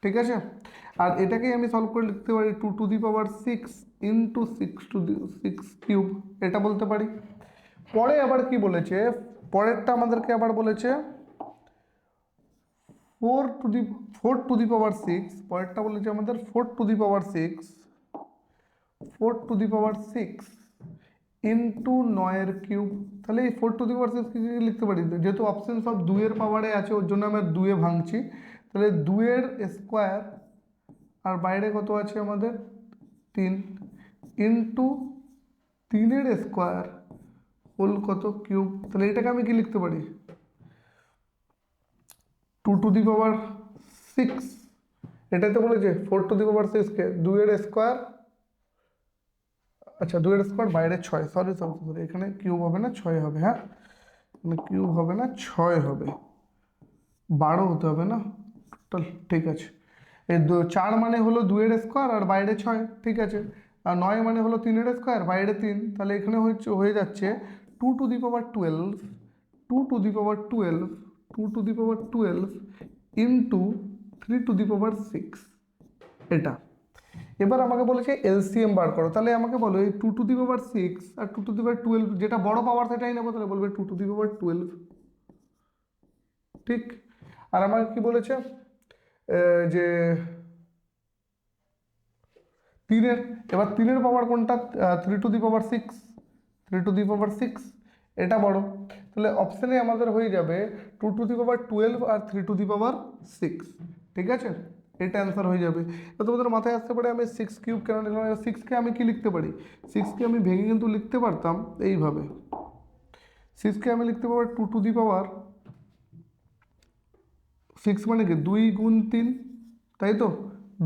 ঠিক আছে, আর এটাকেই আমি সলভ করে লিখতে পারি 2 to the power 6 into 6 to the 6 cube, এটা বলতে পারি। পরে আবার কি বলেছে, পরেরটা আমাদেরকে আবার বলেছে 4 টু দি পাওয়ার 6, পরেরটা বলেছে আমাদের 4 টু দি পাওয়ার 6 ইন্টু 9 এর কিউব। তাহলে এই 4 টু দি পাওয়ার 6 কি লিখতে পারি, যেহেতু অপশন সব 2 এর পাওয়ারে আছে ওর জন্য আমি 2 এ ভাঙছি। তাহলে 2 এর স্কোয়ার আর বাইরে কত আছে আমাদের 3 ইন্টু 3 এর স্কোয়ার হোল কত কিউব। তাহলে এটাকে আমি কি লিখতে পারি 2 টু দি পাওয়ার 6, এটাই তো বলেছে 4 টু দি পাওয়ার 6কে 2 এর স্কোয়ার, আচ্ছা 2 এর স্কোয়ার বাইরে 6, সরি এখানে কিউব হবে না 6 হবে, হ্যাঁ মানে কিউব হবে না 6 হবে, 12 হতে হবে না টোটাল। ঠিক আছে, এই 4 মানে হলো 2 এর স্কোয়ার আর বাইরে 6, ঠিক আছে। আর 9 মানে হলো 3 এর স্কোয়ার বাইরে 3, তাহলে এখানে হয়ে যাচ্ছে 2 to the power 12, 2 to the power 12, 2 to the power 12 into 3 to the power 6 এটা। এবার আমাকে বলেছে এলসিএম বার করো, তাহলে আমাকে বলো এই 2 to the power 6 R 2 to the power 12 যেটা বড় পাওয়ার সেটাই নেবো, তাহলে বলবে 2 টু দি পাওয়ার 12, ঠিক। আর আমাকে কি বলেছে যে 3-এর, এবার 3-এর পাওয়ার কোনটা 3 to the power 6, 3 to the power 6 এটা বড়, তাহলে অপশানে আমাদের হয়ে যাবে 2 to the power 12 R 3 to the power 6, ঠিক আছে। এটা অ্যান্সার হয়ে যাবে। তো তোমাদের মাথায় আসতে পারে আমি 6 কিউব কেন লিখলাম, 6কে আমি কি লিখতে পারি, 6কে আমি ভেঙে কিন্তু লিখতে পারতাম এইভাবে, 6কে আমি লিখতে পারি 2 টু দি পাওয়ার 6 মানে কি 2 গুণ 3, তাই তো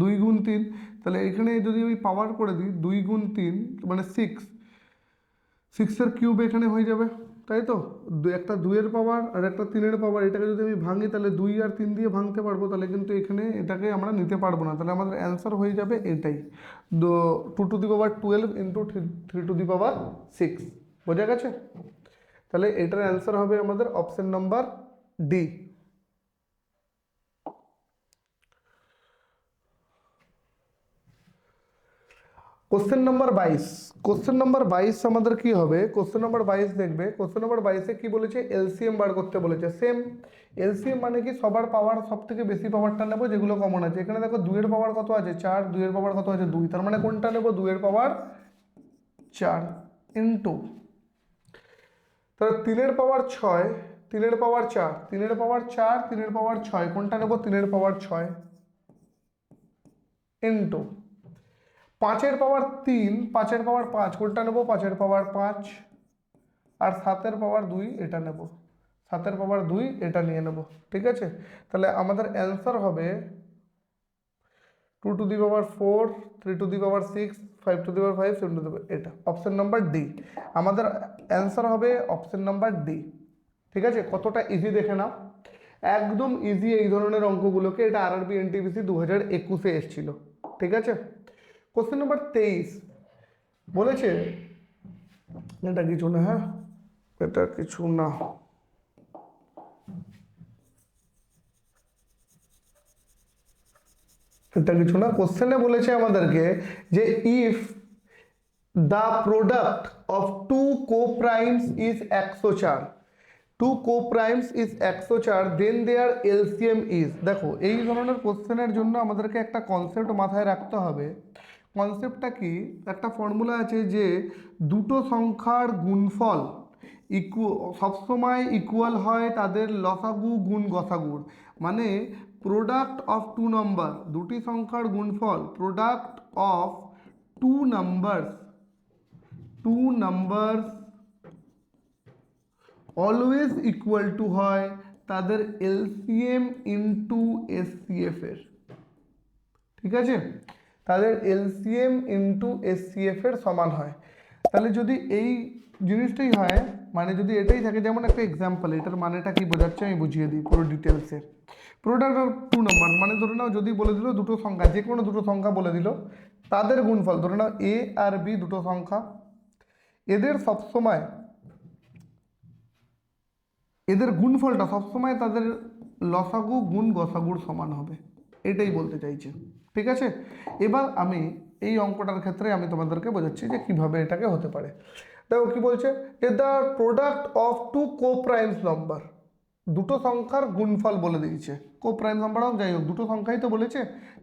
2 গুণ 3, তাহলে এখানে যদি আমি পাওয়ার করে দিই 2 গুণ 3 মানে 6 এর কিউব এখানে হয়ে যাবে, তাই তো। একটা 2 এর পাওয়ার আর একটা 3 এর পাওয়ার, এটাকে যদি আমি ভাঙি তাহলে 2 আর 3 দিয়ে ভাঙতে পারবো, তাহলে কিন্তু এখানে এটাকে আমরা নিতে পারবো না, তাহলে আমাদের অ্যান্সার হয়ে যাবে এটাই 2 to the power 12 into 3 to the power 6। বোঝা গেছে? তাহলে এটার অ্যান্সার হবে আমাদের option number D. Question number 22, question number 22 আমাদের কি হবে, কোশ্চেন নাম্বার 22 দেখবে, কোশ্চেন নাম্বার 22-এ কি বলেছে এলসিএম বার করতে বলেছে। সেম এলসিএম মানে কি সবার পাওয়ার সব থেকে বেশি পাওয়ারটা নেবো যেগুলো কমন আছে। এখানে দেখো 2 এর পাওয়ার কত আছে 4, 2 এর পাওয়ার কত আছে 2, তার মানে কোনটা নেবো 2 এর পাওয়ার 4 ইন্টু, তাহলে 3 এর পাওয়ার 6, 3 এর পাওয়ার 4, 3 এর পাওয়ার 4, 3 এর পাওয়ার 6, কোনটা নেবো 3 এর পাওয়ার 6 ইন্টু 5 এর পাওয়ার 3, 5 এর পাওয়ার 5, কোনটা নেবো 5 এর পাওয়ার 5 আর 7 এর পাওয়ার 2 এটা নেব, 7 এর পাওয়ার 2 এটা নিয়ে নেব, ঠিক আছে। তাহলে আমাদের অ্যান্সার হবে 2 to the power 4, 3 to the power 6, 5 to the power 5, 7 to the power, এটা অপশন নাম্বার ডি আমাদের অ্যান্সার হবে, অপশন নাম্বার ডি। ঠিক আছে, কতটা ইজি দেখে নাও, একদম ইজি এই ধরনের অঙ্কগুলোকে, এটা আরআরবি এনটিপিসি 2021-এ এসেছিল, ঠিক আছে। কোশ্চেন নাম্বার 23 বলেছে, এটা কিছু না, হ্যাঁ এটা কিছু না, এটা কিছু না। কোশ্চেনে বলেছে আমাদেরকে যে if the product of two coprimes is 104, two coprimes is 104 then their LCM is. দেখো এই ধরনের কোশ্চেনের জন্য আমাদেরকে একটা কনসেপ্ট মাথায় রাখতে হবে। কনসেপ্টটা কি, একটা ফর্মুলা আছে যে দুটো সংখ্যার গুণফল সবসময় ইকুয়াল হয় তাদের লসাগু গুণ গসাগুর, মানে প্রোডাক্ট অফ টু নাম্বার, দুটি সংখ্যার গুণফল, product of two numbers always equal to হয় তাদের এলসিএম ইন্টু এসসিএফ এর, ঠিক আছে, তাদের এলসিএম ইন্টু এসসিএফ এর সমান হয়। তাহলে যদি এই জিনিসটাই হয়, মানে যদি এটাই থাকে, যেমন একটা এক্সাম্পল, এটার মানেটা কি বোঝাচ্ছে আমি বুঝিয়ে দিই পুরো ডিটেলসে। প্রোডাক্ট অফ টু নাম্বার মানে ধরে নাও যদি বলে দিল দুটো সংখ্যা, যে কোনো দুটো সংখ্যা বলে দিল, তাদের গুণফল, ধরে নাও এ আর বি দুটো সংখ্যা, এদের সবসময় এদের গুণফলটা সবসময় তাদের লসাগু গুণ গসাগুর সমান হবে, এটাই বলতে চাইছে, ঠিক আছে। এবার আমি এই অঙ্কটার ক্ষেত্রে আমি তোমাদেরকে বোঝাচ্ছি যে কিভাবে এটাকে হতে পারে। দেখো কি বলছে, the product of two coprimes number, দুটো সংখ্যার গুণফল বলে দিয়েছে, কোপ্রাইম নাম্বার হোক যাই হোক, দুটো সংখ্যাই তো বলেছে,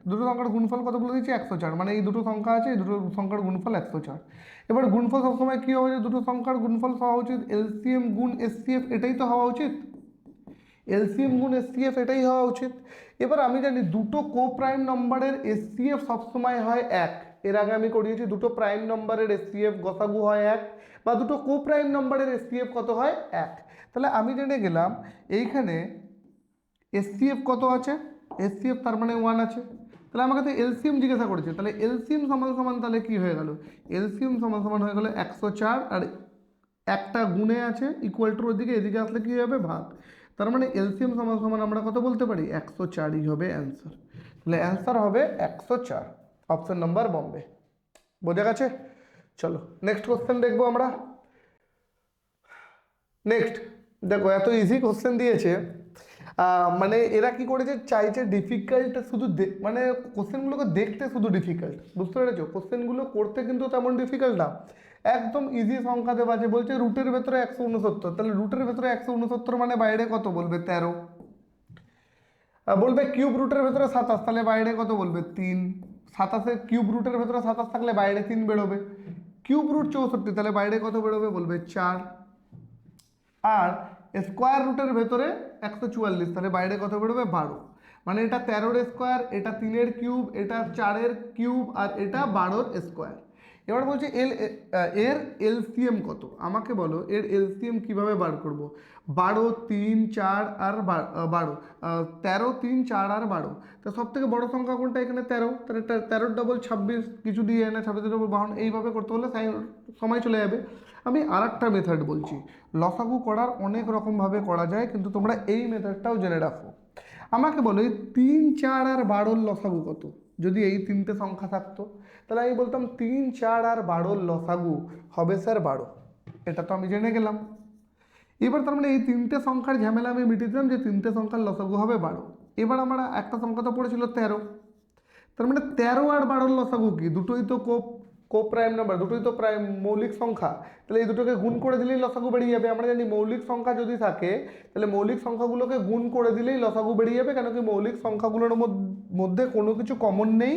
দুটো সংখ্যার গুণফল কত বলে দিয়েছে 104, মানে এই দুটো সংখ্যা আছে, এই দুটো সংখ্যার গুণফল 104। এবার গুণফল সবসময় কী হওয়া উচিত, দুটো সংখ্যার গুণফল হওয়া উচিত এলসিএম গুণ এসসিএফ, এটাই তো হওয়া উচিত, এলসিএম গুণ এসসিএফ এটাই হওয়া উচিত। এবার আমি জানি দুটো কোপ্রাইম নম্বরের এসসিএফ সবসময় হয় 1, এর আগে আমি করিয়েছি দুটো প্রাইম নম্বরের এসসিএফ গসাগু হয় 1, বা দুটো কোপ্রাইম নম্বরের এসসিএফ কত হয় 1। তাহলে আমি জেনে গেলাম এইখানে এসসিএফ কত আছে, এসসিএফ তার মানে 1 আছে। তাহলে আমাকে তো এলসিএম জিজ্ঞাসা করেছে, তাহলে এলসিএম সমান সমান তাহলে কি হয়ে গেল, এলসিএম সমান সমান হয়ে গেল 104, আর একটা গুণে আছে ইকুয়াল টুর ওদিকে, এদিকে আসলে কি হবে ভাগ, তার মানে এলসিএম সমান সমান আমরা কত বলতে পারি 104ই হবে অ্যান্সার। তাহলে অ্যান্সার হবে 104, অপশন নাম্বার বম্বে। বোঝা গেছে? চলো নেক্সট কোশ্চেন দেখবো আমরা। নেক্সট দেখো, এত ইজি কোশ্চেন দিয়েছে, মানে এরা কি করেছে, চাইছে ডিফিকাল্ট শুধু মানে কোশ্চেনগুলোকে দেখতে শুধু ডিফিকাল্ট, বুঝতে পেরেছো, কোশ্চেনগুলো করতে কিন্তু তেমন ডিফিকাল্ট না, একদম ইজি সংখ্যা দেওয়া আছে। বলছে রুটের ভেতরে 169, তাহলে রুটের ভেতরে 169 মানে বাইরে কত বলবে 13, বলবে কিউব রুটের ভেতরে 27, তাহলে বাইরে কত বলবে 3, 27 কিউব রুটের ভেতরে 27 থাকলে বাইরে 3 বেরোবে, কিউব রুট 64 তাহলে বাইরে কত বেরোবে বলবে 4, আর স্কোয়ার রুটের ভেতরে 144 তাহলে বাইরে কত বেরোবে 12, মানে এটা 13-এর স্কোয়ার, এটা 3-এর কিউব, এটা 4-এর কিউব, আর এটা 12-এর স্কোয়ার। এবার বলছে এর এলসিএম কত, আমাকে বলো এর এলসিএম কিভাবে বার করব। 12, 3, 4 আর 12, 13, 3, 4 আর 12, তো সব থেকে বড় সংখ্যা কোনটা এখানে 13, তাহলে 13 ডবল 26, কিছু দিয়ে না 26 ডবল 52, এইভাবে করতে হলে সময় চলে যাবে। আমি আর একটা মেথড বলছি, লসাগু করার অনেক রকমভাবে করা যায়, কিন্তু তোমরা এই মেথডটাও জেনে রাখো। আমাকে বলো এই 3, 4 আর 12-র লসাগু কত, যদি এই তিনটে সংখ্যা থাকতো, তাহলে আমি বলতাম 3, 4 আর 12-র লসাগু হবে স্যার 12, এটা তো আমি জেনে গেলাম। এবার তার মানে এই তিনটে সংখ্যার ঝামেলা আমি মিটিয়ে দিলাম যে তিনটে সংখ্যার লসাগু হবে 12। এবার আমরা একটা সংখ্যা তো পড়েছিল 13, তার মানে 13 আর 12-র লসাগু কি, দুটোই তো কোপ্রাইম নাম্বার, দুটোই তো প্রাইম মৌলিক সংখ্যা, তাহলে এই দুটোকে গুণ করে দিলেই লসাগু বেরিয়ে যাবে। আমরা জানি মৌলিক সংখ্যা যদি থাকে তাহলে মৌলিক সংখ্যাগুলোকে গুণ করে দিলেই লসাগু বেরিয়ে যাবে, কেন কি মৌলিক সংখ্যাগুলোর মধ্যে কোনো কিছু কমন নেই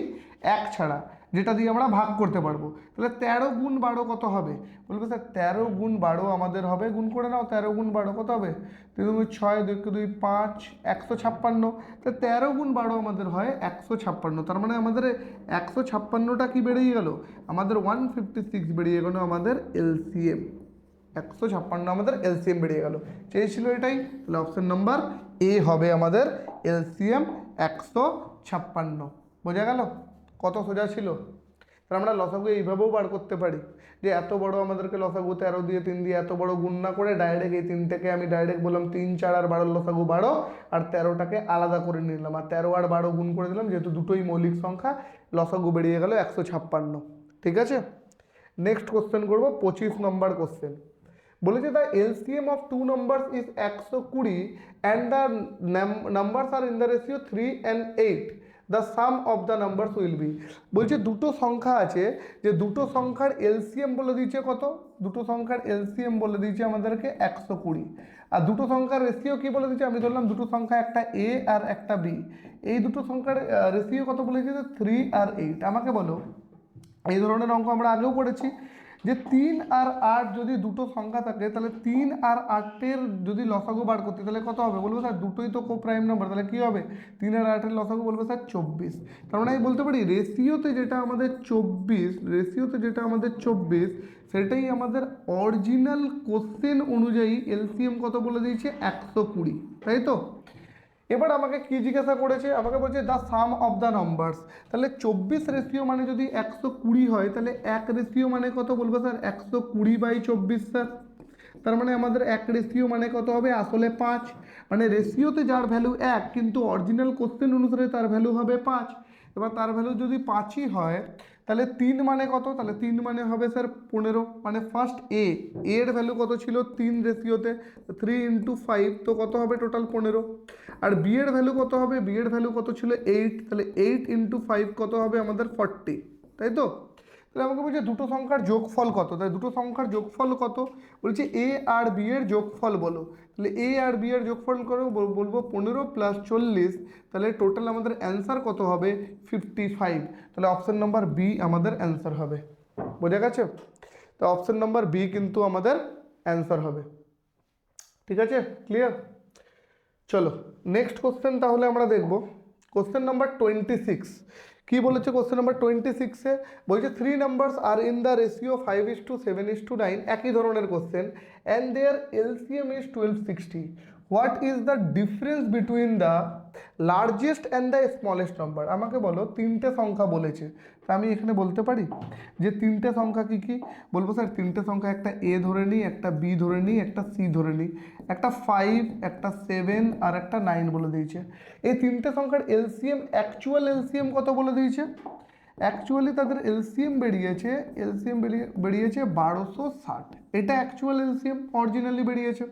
1 ছাড়া, যেটা দিয়ে আমরা ভাগ করতে পারবো। তাহলে 13 গুণ 12 কত হবে, বলবে স্যার 13 গুণ 12 আমাদের হবে, গুণ করে নাও, 13 গুণ 12 কত হবে, 3 2 6, 2 2 5, 156, তাহলে 13 গুণ 12 আমাদের হয় 156, তার মানে আমাদের 156টা কি বেরিয়ে গেল, আমাদের 156 বেরিয়ে গেল আমাদের এলসিএম, 156 আমাদের এলসিএম বেরিয়ে গেল, চেয়েছিল এটাই, তাহলে অপশন নাম্বার এ হবে আমাদের এলসিএম 156। বোঝা গেল কত সোজা ছিল। তাহলে আমরা লসাগু এইভাবেও বার করতে পারি, যে এত বড় আমাদেরকে লসাগু 13 দিয়ে 3 দিয়ে এত বড় গুণ না করে ডাইরেক্ট এই তিনটাকে আমি ডাইরেক্ট বললাম 3, 4 আর 12-র লসাগু 12, আর 13টাকে আলাদা করে নিলাম, আর 13 আর 12 গুণ করে দিলাম, যেহেতু দুটোই মৌলিক সংখ্যা লসাগু বেরিয়ে গেল 156। ঠিক আছে, নেক্সট কোশ্চেন করবো 25 নম্বর কোশ্চেন। বলেছে the LCM of two numbers is 120 and the numbers are in the ratio 3 and 8, the sum of the numbers will be. বলছে দুটো সংখ্যা আছে, যে দুটো সংখ্যার এলসিএম বলে দিয়েছে কত, দুটো সংখ্যার এলসিএম বলে দিয়েছে আমাদেরকে 120, আর দুটো সংখ্যার রেশিও কি বলে দিয়েছে, আমি ধরলাম দুটো সংখ্যা একটা এ আর একটা বি, এই দুটো সংখ্যার রেশিও কত বলেছে 3 আর 8। আমাকে বলো, এই ধরনের অঙ্ক আমরা আগেও করেছি, যে 3 আর 8 যদি দুটো সংখ্যা থাকে তাহলে 3 আর 8-এর যদি লসাগু বার করতে তাহলে কত হবে? বলবো স্যার দুটোই তো কো প্রাইম নাম্বার, তাহলে কী হবে? 3 আর 8-এর লসাগু বলবো স্যার 24। তার মানে আমি বলতে পারি রেশিওতে যেটা আমাদের 24 সেটাই আমাদের অরিজিনাল কোশ্চেন অনুযায়ী এলসিএম কত বলে দিয়েছে? 120, তাই তো? এবার আমাকে কি জিজ্ঞাসা করেছে? আমাকে বলছে the sum of the numbers. তাহলে 24 রেশিও মানে যদি 120 হয় তাহলে 1 রেশিও মানে কত? বলবো স্যার 120/24 স্যার। তার মানে আমাদের 1 রেশিও মানে কত হবে? আসলে 5। মানে রেশিওতে যার ভ্যালু 1 কিন্তু অরিজিনাল কোশ্চেন অনুসারে তার ভ্যালু হবে 5। এবার তার ভ্যালু যদি 5ই হয় তাহলে 3 মানে কত? তাহলে 3 মানে হবে স্যার 15। মানে ফার্স্ট এর ভ্যালু কত ছিল 3 রেশিওতে? 3 × 5, তো কত হবে টোটাল 15। আর বি এর ভ্যালু কত হবে? বি এর ভ্যালু কত ছিল 8, তাহলে 8 × 5 কত হবে আমাদের 40, তাই তো? তাহলে আমাকে বলছে দুটো সংখ্যার যোগফল কত? তাই দুটো সংখ্যার যোগফল কত? বলছে এ আর বি এর যোগফল বলো। তাহলে এ আর বি এর যোগফল করো, বলবো 15 + 40, তাহলে টোটাল আমাদের অ্যান্সার কত হবে? 55। তাহলে অপশন নাম্বার বি আমাদের অ্যান্সার হবে। বোঝা গেছে? তো অপশন নাম্বার বি কিন্তু আমাদের অ্যান্সার হবে। ঠিক আছে, ক্লিয়ার? চলো নেক্সট কোশ্চেন তাহলে আমরা দেখব। কোশ্চেন নাম্বার 26 কি বলেছে? কোশ্চেন নাম্বার 26-এ বলছে 3 numbers are in the ratio 5:7:9, একই ধরনের কোশ্চেন, and their LCM is 1260। What is the difference between the largest and the smallest number? আমাকে বলো তিনটে সংখ্যা বলেছে, তা আমি এখানে বলতে পারি যে তিনটে সংখ্যা কি কি? বলবো স্যার তিনটে সংখ্যা একটা এ ধরে নিই, একটা বি ধরে নিই, একটা সি ধরে নিই, একটা 5, একটা 7 আর একটা 9 বলে দিয়েছে। এই তিনটে সংখ্যার এলসিএম, অ্যাকচুয়াল এলসিএম কত বলে দিয়েছে? অ্যাকচুয়ালি তাদের এলসিএম বেরিয়েছে 1260। এটা অ্যাকচুয়াল এলসিএম অরিজিনালি বেরিয়েছে,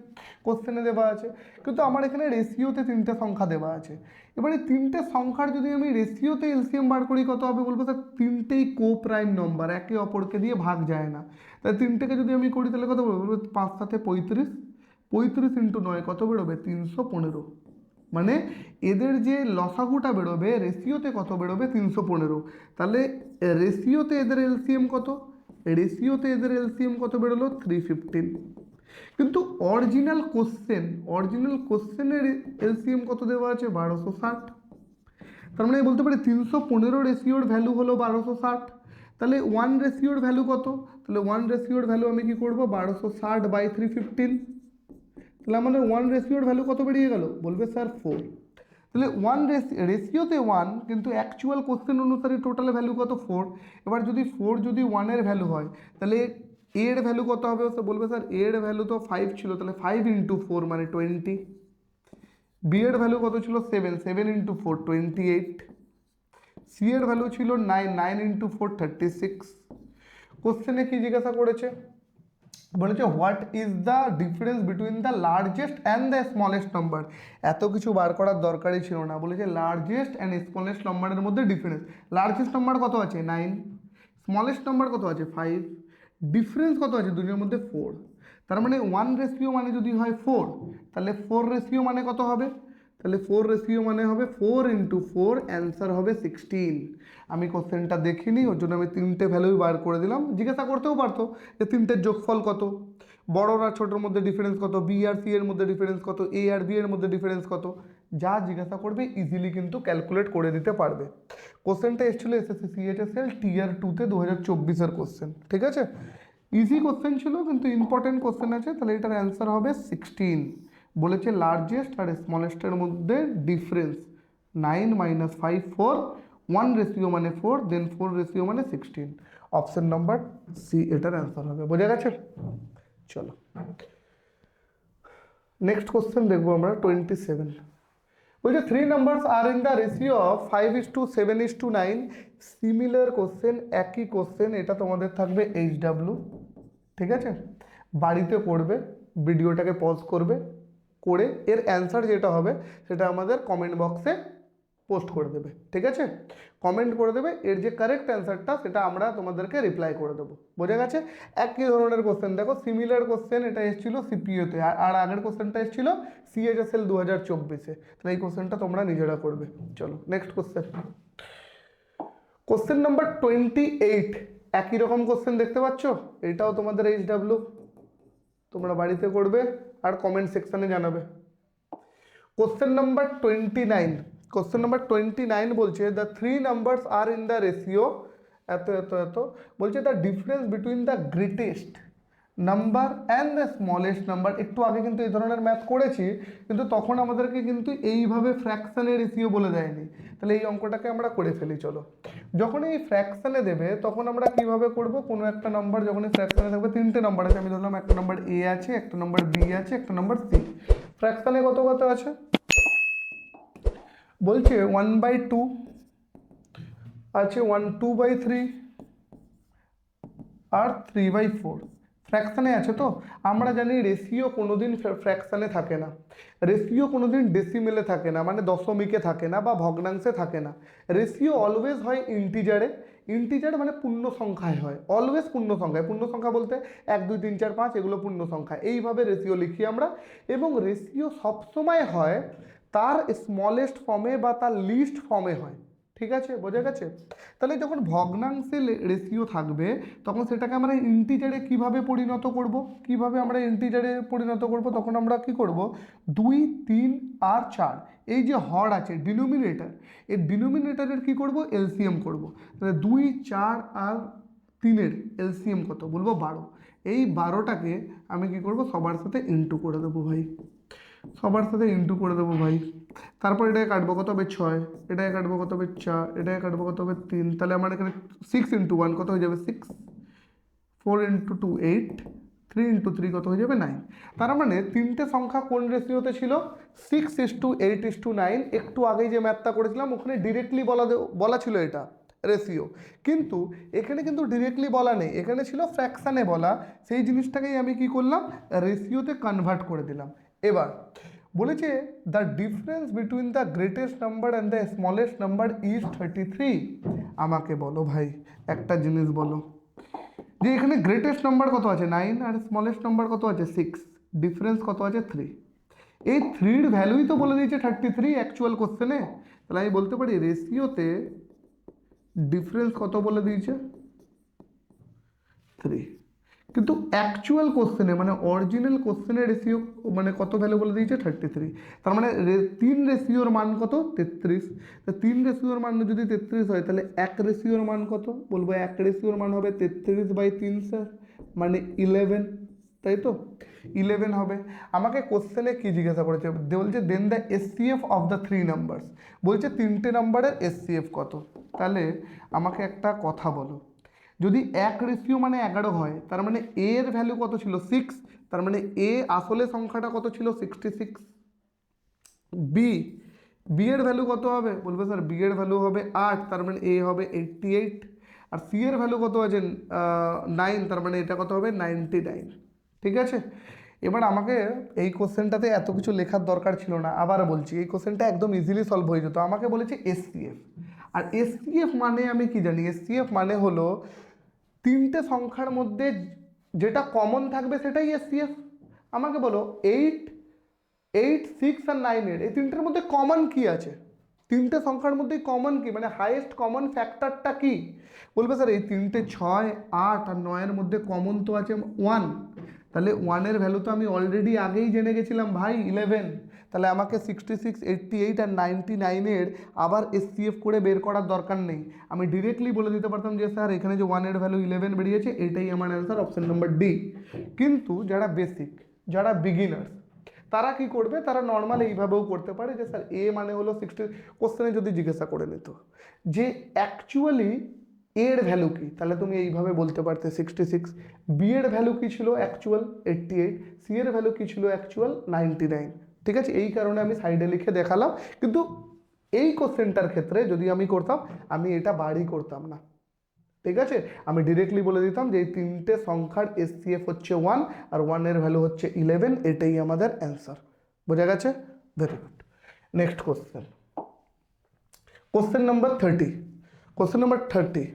কোশ্চেনে দেওয়া আছে। কিন্তু আমার এখানে রেশিওতে তিনটে সংখ্যা দেওয়া আছে। এবারে তিনটে সংখ্যার যদি আমি রেশিওতে এলসিএম বার করি কত হবে? বলবো স্যার তিনটেই কো প্রাইম নম্বর, একে অপরকে দিয়ে ভাগ যায় না। তাই তিনটেকে যদি আমি করি তাহলে কত বলবো? 5 × 7 = 35, 35 × 9 কত বেরোবে? 315। মানে এদের যে লসাগুটা বেরোবে রেশিওতে কত বেরোবে? 315। তাহলে রেশিওতে এদের এলসিএম কত? রেশিওতে এদের এলসিএম কত বেরোলো? 315। কিন্তু অরিজিনাল কোশ্চেনের এলসিএম কত দেওয়া আছে? 1260। তার মানে বলতে পারি 315 রেশিওর ভ্যালু হলো 1260। তাহলে 1 রেশিওর ভ্যালু কত? তাহলে 1 রেশিওর ভ্যালু আমি কি করব? 1260/315। তাহলে আমাদের 1 রেশিওর ভ্যালু কত বেরিয়ে গেল? বলবে স্যার 4। তাহলে 1 রেশিওতে 1 কিন্তু অ্যাকচুয়াল কোশ্চেন অনুসারে টোটাল ভ্যালু কত? 4। এবার যদি 4 যদি 1-এর ভ্যালু হয় তাহলে এর ভ্যালু কত হবে? বলবে স্যার এর ভ্যালু তো 5 ছিল, তাহলে 5 × 4 মানে 20। বি এর ভ্যালু কত ছিল? 7, 7 × 4 28। সি এর ভ্যালু ছিল 9, 9 × 4 36। কোশ্চেনে কি জিজ্ঞাসা করেছে? বলেছে what is the difference between the largest and the smallest number. এত কিছু বার করার দরকারই ছিল না, বলেছে লার্জেস্ট অ্যান্ড স্মলেস্ট নাম্বারের মধ্যে ডিফারেন্স। লার্জেস্ট নাম্বার কত আছে? 9। স্মলেস্ট নাম্বার কত আছে? 5। ডিফারেন্স কত আছে দুজনের মধ্যে? 4। তার মানে 1 রেশিও মানে যদি হয় 4, তাহলে 4 রেশিও মানে কত হবে? তাহলে 4 রেশিও মানে হবে 4 × 4, অ্যান্সার হবে 16। আমি কোশ্চেনটা দেখিনি, ওর জন্য আমি তিনটে ভ্যালুই বার করে দিলাম। জিজ্ঞাসা করতেও পারতো যে তিনটের যোগফল কত, বড়র আর ছোটোর মধ্যে ডিফারেন্স কত, বি আর সি এর মধ্যে ডিফারেন্স কত, এ আর বি এর মধ্যে ডিফারেন্স কত, যা জিজ্ঞাসা করবে ইজিলি কিন্তু ক্যালকুলেট করে দিতে পারবে। কোশ্চেনটা এসেছিলো এসএসসি সিএইচএসএল টিয়ার 2-তে 2024-এর কোশ্চেন। ঠিক আছে, ইজি কোশ্চেন ছিল কিন্তু ইম্পর্টেন্ট কোশ্চেন আছে। তাহলে এটার অ্যান্সার হবে 16। বলেছে লার্জেস্ট আর স্মলেস্টের মধ্যে ডিফারেন্স 9 - 5 4, 1 রেশিও মানে 4, দেন 4 রেশিও মানে 16। অপশন নাম্বার সি এটার অ্যান্সার হবে। বোঝা গেছে? চলো নেক্সট কোশ্চেন দেখবো আমরা 27। বলছে 3 numbers are in the ratio of 5:7:9। Similar question, একই কোশ্চেন। এটা তোমাদের থাকবে HW। ঠিক আছে, বাড়িতে করবে, ভিডিওটাকে পজ করবে, করে এর অ্যান্সার যেটা হবে সেটা আমাদের কমেন্ট বক্সে পোস্ট করে দেবে। ঠিক আছে, কমেন্ট করে দেবে, এর যে কারেক্ট অ্যান্সারটা সেটা আমরা তোমাদেরকে রিপ্লাই করে দেবো। বোঝা গেছে? একই ধরনের কোশ্চেন, দেখো সিমিলার কোশ্চেন এটা এসেছিল সিপিইউতে, আর আগের কোশ্চেনটা এসেছিল সিএইচএসএল 2024-এ। তাহলে এই কোশ্চেনটা তোমরা নিজেরা করবে। চলো নেক্সট কোশ্চেন। কোশ্চেন নাম্বার 28 একই রকম কোশ্চেন দেখতে পাচ্ছ, এটাও তোমাদের HW, তোমরা বাড়িতে করবে আর কমেন্ট সেকশনে জানাবে। কোশ্চেন নাম্বার 29, কোশ্চেন নাম্বার 29 বলছে the three numbers are in the ratio এত এত এত, বলছে the difference between the greatest number and the smallest number. একটু আগে কিন্তু এই ধরনের ম্যাথ করেছি, কিন্তু তখন আমাদেরকে কিন্তু এইভাবে ফ্র্যাকশানের রেশিও বলে দেয়নি। তাহলে এই অঙ্কটাকে আমরা করে ফেলি। চলো, যখন এই ফ্র্যাকশানে দেবে তখন আমরা কিভাবে করব, কোনো একটা নাম্বার যখনই ফ্র্যাকশানে থাকবে, তিনটে নাম্বার আছে, আমি ধরলাম একটা নাম্বার এ আছে, একটা নাম্বার বি আছে, একটা নাম্বার সি। ফ্র্যাকশানে কত কত আছে বলছে 1/2 আছে, 1/2/3 আর 3/4 ফ্র্যাকশানে আছে। তো আমরা জানি রেশিও কোনোদিন ফ্র্যাকশানে থাকে না, রেশিও কোনোদিন ডেসিমেলে থাকে না, মানে দশমিকে থাকে না বা ভগ্নাংশে থাকে না। রেশিও অলওয়েজ হয় ইন্টিজারে, ইন্টিজার মানে পূর্ণ সংখ্যায় হয়, অলওয়েজ পূর্ণ সংখ্যায়। পূর্ণ সংখ্যা বলতে 1 2 3 4 5 এগুলো পূর্ণ সংখ্যা, এইভাবে রেশিও লিখি আমরা। এবং রেশিও সবসময় হয় তার স্মলেস্ট ফর্মে বা তার লিস্ট ফর্মে হয়। ঠিক আছে, বোঝা গেছে? তাহলে যখন ভগ্নাংশে রেশিও থাকবে তখন সেটাকে আমরা ইন্টিজারে কিভাবে পরিণত করব, কিভাবে আমরা ইন্টিজারে পরিণত করব, তখন আমরা কি করব, 2 3 আর 4 এই যে হর আছে ডিনোমিনেটর, এই ডিনোমিনেটরের কি করব, এলসিএম করব। তাহলে 2 4 আর 3-এর এলসিএম কত বলবো, 12। এই 12টাকে আমি কি করব, সবার সাথে ইন্টু করে দেবো ভাই, সবার সাথে ইন্টু করে দেবো ভাই। তারপর এটাকে কাটবো, কত হবে 6, এটাকে কাটবো কত হবে 4, এটাকে কাটবো কত হবে 3, তাহলে আমার এখানে 6 × 1 কত হয়ে যাবে 6, 4 × 2 8, 3 × 3 কত হয়ে যাবে 9। তার মানে তিনটে সংখ্যা কোন রেশিওতে ছিল, 6:8:9। একটু আগেই যে ম্যাথটা করেছিলাম ওখানে ডিরেক্টলি বলা ছিল এটা রেশিও, কিন্তু এখানে কিন্তু ডিরেক্টলি বলা নেই, এখানে ছিল ফ্র্যাকশানে বলা। সেই জিনিসটাকেই আমি কি করলাম, রেশিওতে কনভার্ট করে দিলাম। এবার বলেছে the difference between the greatest number and the smallest number is 33। আমাকে বলো ভাই একটা জিনিস বলো, যে এখানে গ্রেটেস্ট নাম্বার কত আছে 9 আর স্মলেস্ট নাম্বার কত আছে 6, ডিফারেন্স কত আছে 3। এই 3-র ভ্যালুই তো বলে দিয়েছে 33 অ্যাকচুয়াল কোশ্চেনে। তাহলে আমি বলতে পারি রেশিওতে ডিফারেন্স কত বলে দিয়েছে 3, কিন্তু অ্যাকচুয়াল কোশ্চেনে মানে অরিজিনাল কোশ্চেনের রেশিও মানে কত ভ্যালু বলে দিয়েছে 33। তার মানে 3 রেশিওর মান কত 33। তো 3 রেশিওর মান যদি 33 হয় তাহলে 1 রেশিওর মান কত বলবো, 1 রেশিওর মান হবে 33/3 স্যার, মানে 11, তাই তো 11 হবে। আমাকে কোশ্চেনে কি জিজ্ঞাসা করেছে, বলছে then the SCF of the 3 numbers, বলছে তিনটে নাম্বারের এসসিএফ কত। তাহলে আমাকে একটা কথা বলো, যদি 1 রেশিও মানে 11 হয় তার মানে এ এর ভ্যালু কত ছিল 6, তার মানে এ আসলে সংখ্যাটা কত ছিল 66। বি, বি এর ভ্যালু কত হবে বলবে স্যার, বি এর ভ্যালু হবে 8, তার মানে এ হবে 88। আর সি এর ভ্যালু কত আছে 9, তার মানে এটা কত হবে 99। ঠিক আছে, এবার আমাকে এই কোশ্চেনটাতে এত কিছু লেখার দরকার ছিল না, আবার বলছি এই কোশ্চেনটা একদম ইজিলি সলভ হয়ে যেত। আমাকে বলেছে এসসিএফ, আর এসসিএফ মানে আমি কি জানি, এসসিএফ মানে হলো তিনটে সংখ্যার মধ্যে যেটা কমন থাকবে সেটাই এসসিএফ। আমাকে বলো 8, 8, 6 আর 9-এর এই তিনটের মধ্যে কমন কি আছে, তিনটে সংখ্যার মধ্যেই কমন কি, মানে হাইয়েস্ট কমন ফ্যাক্টরটা কি বলবে স্যার, এই তিনটে 6, 8 আর 9-এর মধ্যে কমন তো আছে 1, তাহলে 1-এর ভ্যালু তো আমি অলরেডি আগেই জেনে গেছিলাম ভাই 11। তাহলে আমাকে 66, 88 আর 99-এর আবার এসসিএফ করে বের করার দরকার নেই, আমি ডিরেক্টলি বলে দিতে পারতাম যে স্যার এখানে যে 1-এর ভ্যালু 11 বেরিয়েছে, এটাই আমার অ্যান্সার, অপশন নাম্বার ডি। কিন্তু যারা বেসিক, যারা বিগিনার্স, তারা কি করবে, তারা নর্মাল এইভাবেও করতে পারে যে স্যার এ মানে হলো 60। কোশ্চেনে যদি জিজ্ঞাসা করে নিত যে অ্যাকচুয়ালি এর ভ্যালু কি, তাহলে তুমি এইভাবে বলতে পারতে 66। বি এর ভ্যালু কি ছিল অ্যাকচুয়াল 88, সি এর ভ্যালু কি ছিল অ্যাকচুয়াল 99। ঠিক আছে, এই কারণে আমি সাইডে লিখে দেখালাম। কিন্তু এই কোশ্চেনটার ক্ষেত্রে যদি আমি করতাম, আমি এটা বাড়ি করতাম না। ঠিক আছে, আমি ডিরেক্টলি বলে দিতাম যে এই তিনটে সংখ্যার এসসিএফ হচ্ছে 1 আর 1-এর ভ্যালু হচ্ছে 11, এটাই আমাদের অ্যান্সার। বোঝা গেছে? Very good. Next question, question number 30। Question number 30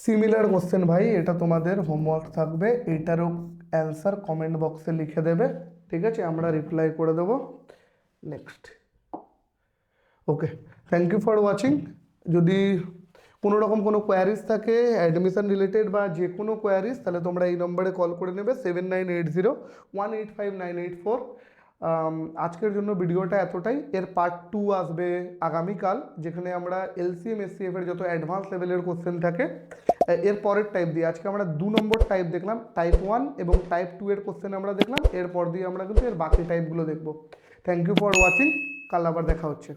similar question ভাই, এটা তোমাদের হোমওয়ার্ক থাকবে, এটারও অ্যান্সার কমেন্ট বক্সে লিখে দেবে। ঠিক আছে, আমরা রিপ্লাই করে দেবো। Next, okay, thank you for watching. যদি কোনো রকম কোনো কোয়ারিজ থাকে অ্যাডমিশন রিলেটেড বা যে কোনো কোয়ারিজ, তাহলে তোমরা এই নম্বরে কল করে নেবে 7980185984। আজকের জন্য ভিডিওটা এতটাই। এর পার্ট 2 আসবে আগামীকাল, যেখানে আমরা এলসিএম এসসিএফ এর যত অ্যাডভান্স লেভেলের কোশ্চেন থাকে এর পরের টাইপ দিয়ে, আজকে আমরা 2 নম্বর টাইপ দেখলাম, টাইপ 1 এবং টাইপ 2 এর কোশ্চেন আমরা দেখলাম, এরপর দিয়ে আমরা কিন্তু এর বাকি টাইপগুলো দেখবো। থ্যাংক ইউ ফর ওয়াচিং, কাল আবার দেখা হচ্ছে।